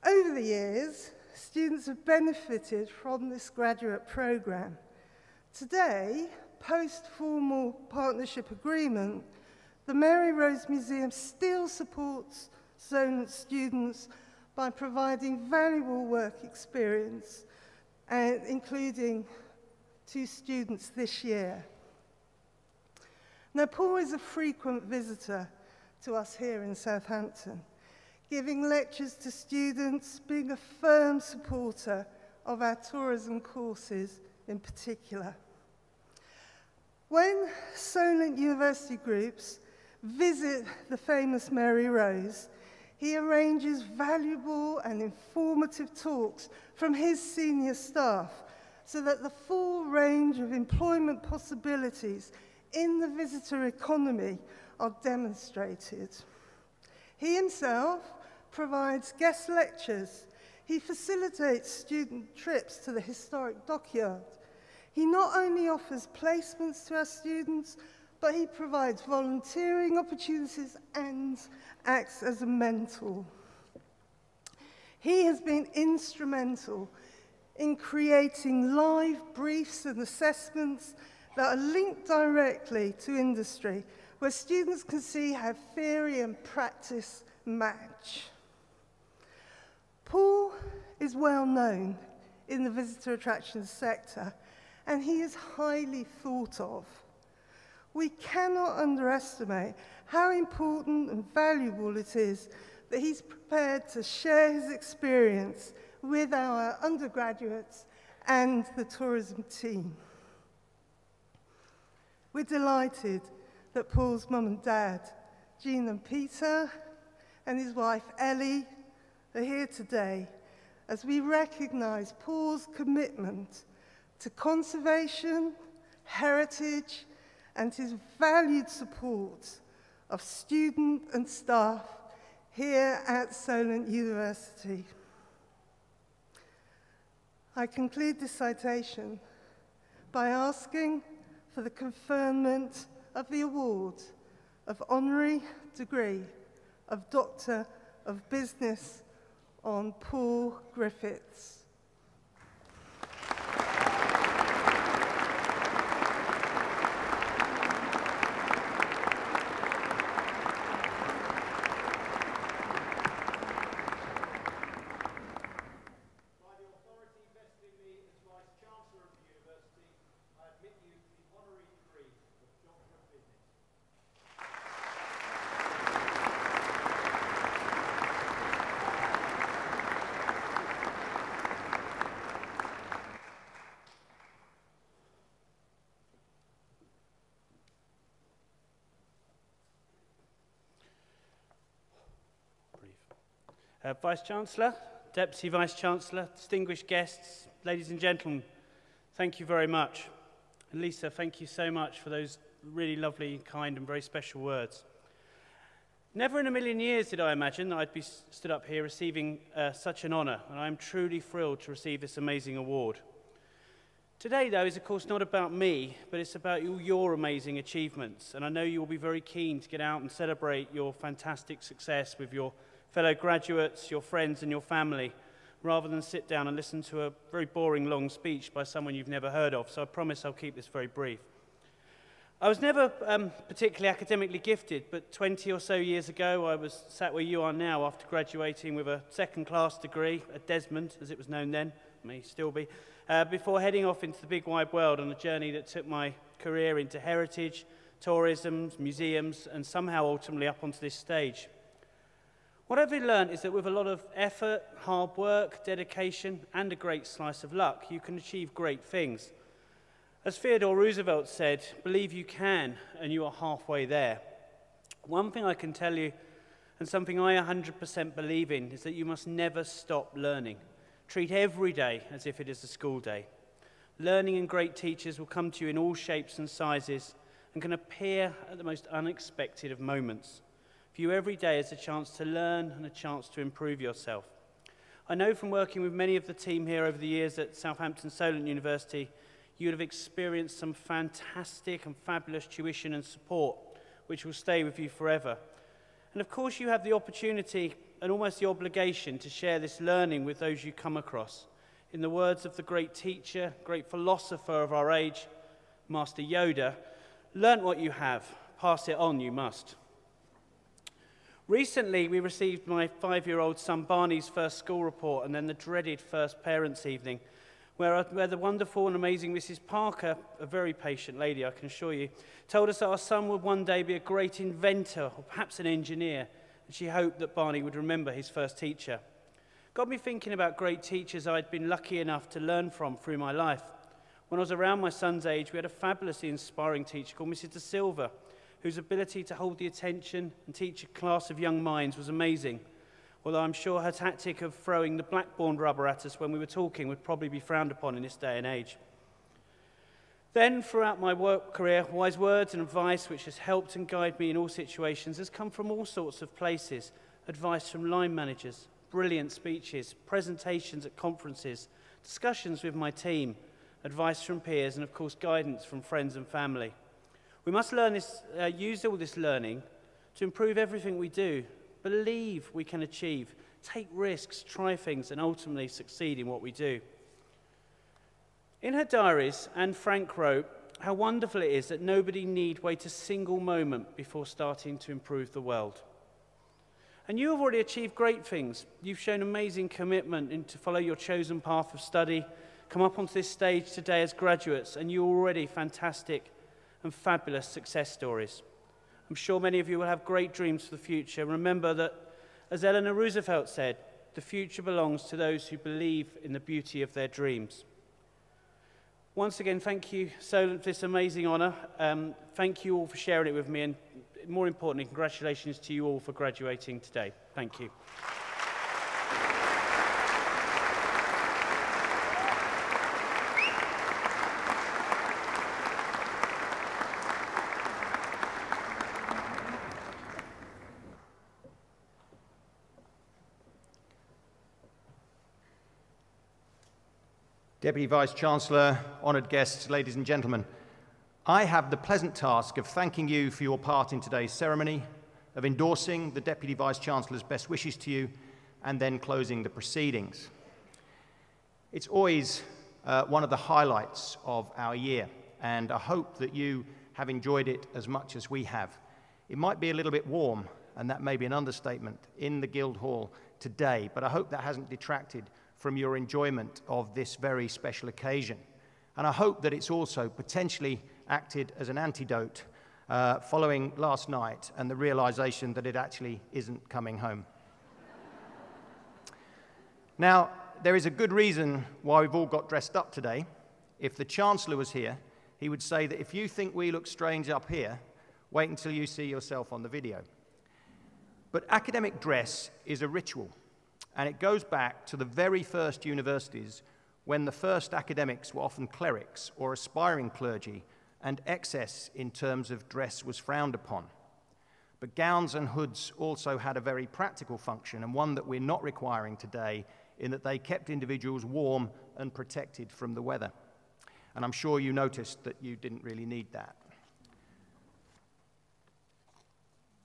Speaker 11: Over the years, students have benefited from this graduate program. Today, post-formal partnership agreement, the Mary Rose Museum still supports Solent students by providing valuable work experience, including 2 students this year. Now, Paul is a frequent visitor to us here in Southampton, giving lectures to students, being a firm supporter of our tourism courses in particular. When Solent University groups visit the famous Mary Rose, he arranges valuable and informative talks from his senior staff so that the full range of employment possibilities in the visitor economy are demonstrated. He himself provides guest lectures. He facilitates student trips to the historic dockyard. He not only offers placements to our students, but he provides volunteering opportunities and acts as a mentor. He has been instrumental in creating live briefs and assessments that are linked directly to industry, where students can see how theory and practice match. Paul is well known in the visitor attractions sector, and he is highly thought of. We cannot underestimate how important and valuable it is that he's prepared to share his experience with our undergraduates and the tourism team. We're delighted that Paul's mum and dad, Jean and Peter, and his wife Ellie, are here today as we recognise Paul's commitment to conservation, heritage, and his valued support of student and staff here at Solent University. I conclude this citation by asking for the conferment of the award of Honorary degree of Doctor of Business on Paul Griffiths.
Speaker 5: By the authority vested in me as Vice-chancellor of the University, I admit you to the honorary degree of Doctor of Business.
Speaker 12: Vice-Chancellor, Deputy Vice-Chancellor, distinguished guests, ladies and gentlemen, thank you very much. And Lisa, thank you so much for those really lovely, kind and very special words. Never in a million years did I imagine that I'd be stood up here receiving such an honour, and I'm truly thrilled to receive this amazing award. Today, though, is of course not about me, but it's about your amazing achievements, and I know you will be very keen to get out and celebrate your fantastic success with your fellow graduates, your friends and your family, rather than sit down and listen to a very boring long speech by someone you've never heard of, so I promise I'll keep this very brief. I was never particularly academically gifted, but 20 or so years ago I was sat where you are now after graduating with a second-class degree at Desmond, as it was known then, may still be, before heading off into the big wide world on a journey that took my career into heritage, tourism, museums, and somehow ultimately up onto this stage. What I've learned is that with a lot of effort, hard work, dedication, and a great slice of luck, you can achieve great things. As Theodore Roosevelt said, believe you can, and you are halfway there. One thing I can tell you, and something I 100% believe in, is that you must never stop learning. Treat every day as if it is a school day. Learning and great teachers will come to you in all shapes and sizes and can appear at the most unexpected of moments. View every day as a chance to learn and a chance to improve yourself. I know from working with many of the team here over the years at Southampton Solent University, you would have experienced some fantastic and fabulous tuition and support, which will stay with you forever. And of course you have the opportunity and almost the obligation to share this learning with those you come across. In the words of the great teacher, great philosopher of our age, Master Yoda, learn what you have, pass it on you must. Recently, we received my 5-year-old son Barney's first school report and then the dreaded first parents' evening, where the wonderful and amazing Mrs. Parker, a very patient lady, I can assure you, told us that our son would one day be a great inventor or perhaps an engineer, and she hoped that Barney would remember his first teacher. Got me thinking about great teachers I'd been lucky enough to learn from through my life. When I was around my son's age, we had a fabulously inspiring teacher called Mrs. De Silva, whose ability to hold the attention and teach a class of young minds was amazing, although I'm sure her tactic of throwing the blackboard rubber at us when we were talking would probably be frowned upon in this day and age. Then, throughout my work career, wise words and advice which has helped and guided me in all situations has come from all sorts of places. Advice from line managers, brilliant speeches, presentations at conferences, discussions with my team, advice from peers, and of course guidance from friends and family. We must use all this learning to improve everything we do, believe we can achieve, take risks, try things, and ultimately succeed in what we do. In her diaries, Anne Frank wrote how wonderful it is that nobody need wait a single moment before starting to improve the world. And you have already achieved great things. You've shown amazing commitment to follow your chosen path of study, come up onto this stage today as graduates, and you're already fantastic and fabulous success stories. I'm sure many of you will have great dreams for the future. Remember that, as Eleanor Roosevelt said, the future belongs to those who believe in the beauty of their dreams. Once again, thank you, Solent, for this amazing honour. Thank you all for sharing it with me, and more importantly, congratulations to you all for graduating today. Thank you.
Speaker 5: Deputy Vice-Chancellor, honoured guests, ladies and gentlemen, I have the pleasant task of thanking you for your part in today's ceremony, of endorsing the Deputy Vice-Chancellor's best wishes to you, and then closing the proceedings. It's always one of the highlights of our year, and I hope that you have enjoyed it as much as we have. It might be a little bit warm, and that may be an understatement, in the Guildhall today, but I hope that hasn't detracted from your enjoyment of this very special occasion. And I hope that it's also potentially acted as an antidote following last night and the realization that it actually isn't coming home. Now, there is a good reason why we've all got dressed up today. If the Chancellor was here, he would say that if you think we look strange up here, wait until you see yourself on the video. But academic dress is a ritual, and it goes back to the very first universities when the first academics were often clerics or aspiring clergy, and excess in terms of dress was frowned upon. But gowns and hoods also had a very practical function, and one that we're not requiring today, in that they kept individuals warm and protected from the weather. And I'm sure you noticed that you didn't really need that.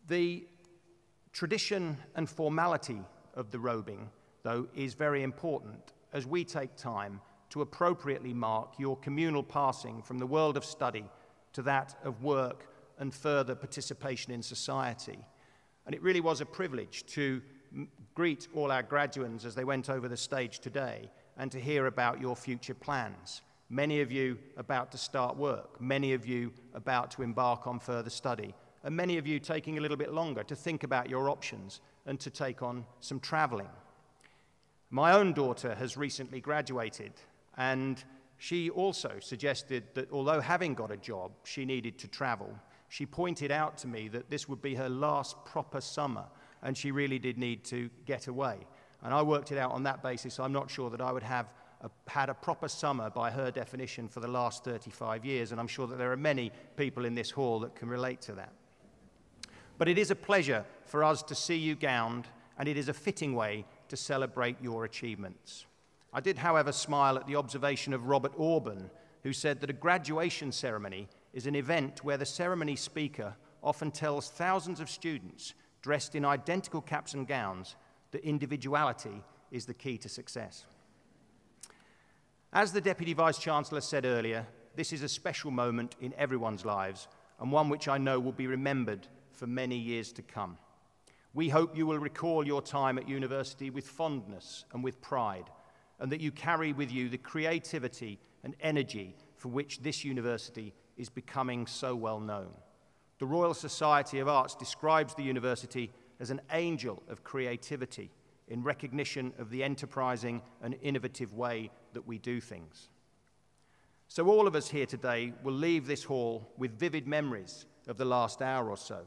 Speaker 5: The tradition and formality of the robing, though, is very important as we take time to appropriately mark your communal passing from the world of study to that of work and further participation in society. And it really was a privilege to greet all our graduands as they went over the stage today and to hear about your future plans. Many of you about to start work, many of you about to embark on further study, and many of you taking a little bit longer to think about your options and to take on some traveling. My own daughter has recently graduated, and she also suggested that although having got a job, she needed to travel. She pointed out to me that this would be her last proper summer, and she really did need to get away. And I worked it out on that basis. I'm not sure that I would have had a proper summer by her definition for the last 35 years, and I'm sure that there are many people in this hall that can relate to that. But it is a pleasure for us to see you gowned, and it is a fitting way to celebrate your achievements. I did, however, smile at the observation of Robert Orban, who said that a graduation ceremony is an event where the ceremony speaker often tells thousands of students dressed in identical caps and gowns that individuality is the key to success. As the Deputy Vice-Chancellor said earlier, this is a special moment in everyone's lives, and one which I know will be remembered for many years to come. We hope you will recall your time at university with fondness and with pride, and that you carry with you the creativity and energy for which this university is becoming so well known. The Royal Society of Arts describes the university as an angel of creativity in recognition of the enterprising and innovative way that we do things. So all of us here today will leave this hall with vivid memories of the last hour or so.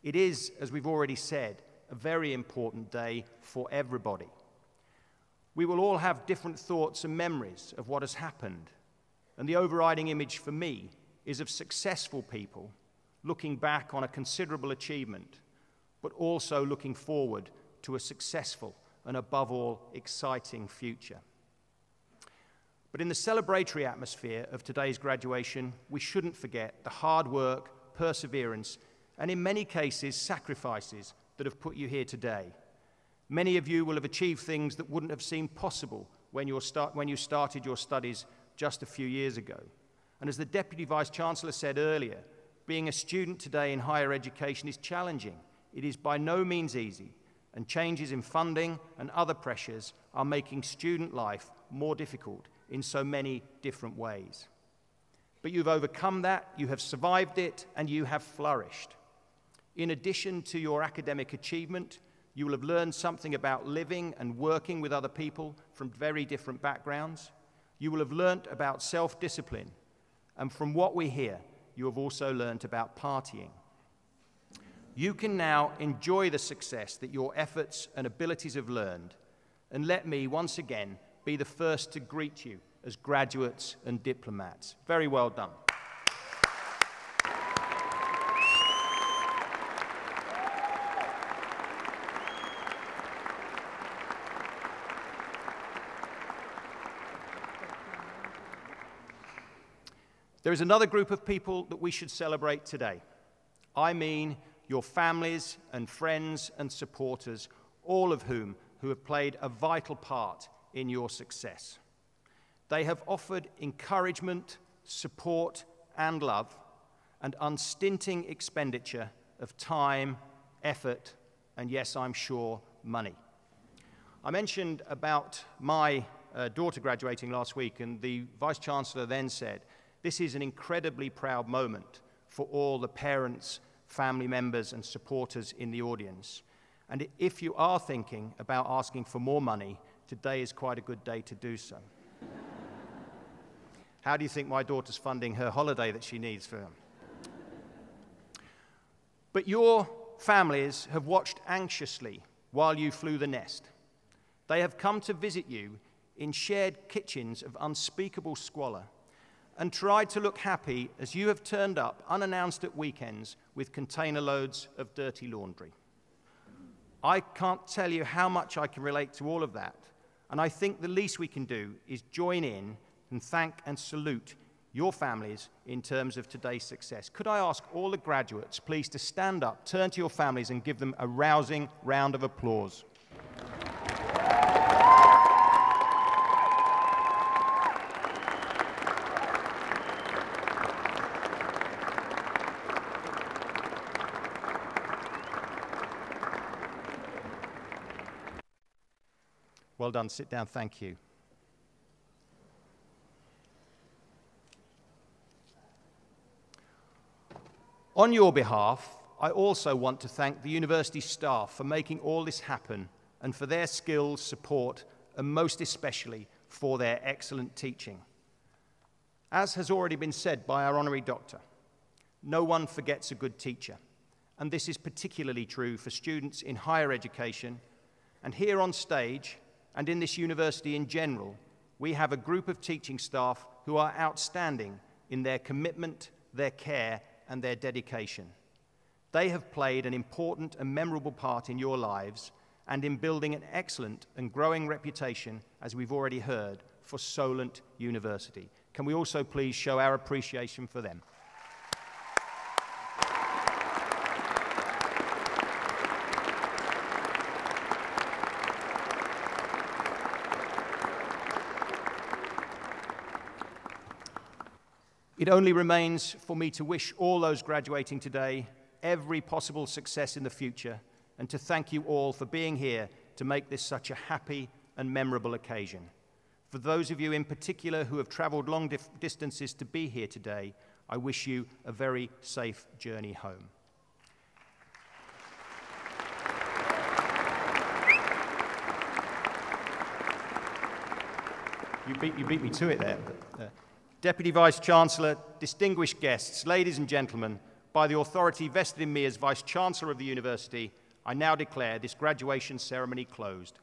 Speaker 5: It is, as we've already said, a very important day for everybody. We will all have different thoughts and memories of what has happened, and the overriding image for me is of successful people looking back on a considerable achievement, but also looking forward to a successful and, above all, exciting future. But in the celebratory atmosphere of today's graduation, we shouldn't forget the hard work, perseverance, and in many cases, sacrifices that have put you here today. Many of you will have achieved things that wouldn't have seemed possible when you started your studies just a few years ago. And as the Deputy Vice-Chancellor said earlier, being a student today in higher education is challenging. It is by no means easy, and changes in funding and other pressures are making student life more difficult in so many different ways. But you've overcome that, you have survived it, and you have flourished. In addition to your academic achievement, you will have learned something about living and working with other people from very different backgrounds. You will have learnt about self-discipline. And from what we hear, you have also learnt about partying. You can now enjoy the success that your efforts and abilities have learned. And let me, once again, be the first to greet you as graduates and diplomats. Very well done. There is another group of people that we should celebrate today. I mean your families and friends and supporters, all of whom have played a vital part in your success. They have offered encouragement, support, and love, and unstinting expenditure of time, effort, and yes, I'm sure, money. I mentioned about my daughter graduating last week, and the Vice-Chancellor then said, this is an incredibly proud moment for all the parents, family members, and supporters in the audience. And if you are thinking about asking for more money, today is quite a good day to do so. How do you think my daughter's funding her holiday that she needs for them? But your families have watched anxiously while you flew the nest. They have come to visit you in shared kitchens of unspeakable squalor and tried to look happy as you have turned up unannounced at weekends with container loads of dirty laundry. I can't tell you how much I can relate to all of that, and I think the least we can do is join in and thank and salute your families in terms of today's success. Could I ask all the graduates, please, to stand up, turn to your families, and give them a rousing round of applause. Well done. Sit down. Thank you. On your behalf, I also want to thank the university staff for making all this happen and for their skills, support, and most especially for their excellent teaching. As has already been said by our honorary doctor, no one forgets a good teacher, and this is particularly true for students in higher education. And here on stage, and in this university in general, we have a group of teaching staff who are outstanding in their commitment, their care, and their dedication. They have played an important and memorable part in your lives and in building an excellent and growing reputation, as we've already heard, for Solent University. Can we also please show our appreciation for them? It only remains for me to wish all those graduating today every possible success in the future and to thank you all for being here to make this such a happy and memorable occasion. For those of you in particular who have traveled long distances to be here today, I wish you a very safe journey home. You beat me to it there. Deputy Vice-Chancellor, distinguished guests, ladies and gentlemen, by the authority vested in me as Vice-Chancellor of the University, I now declare this graduation ceremony closed.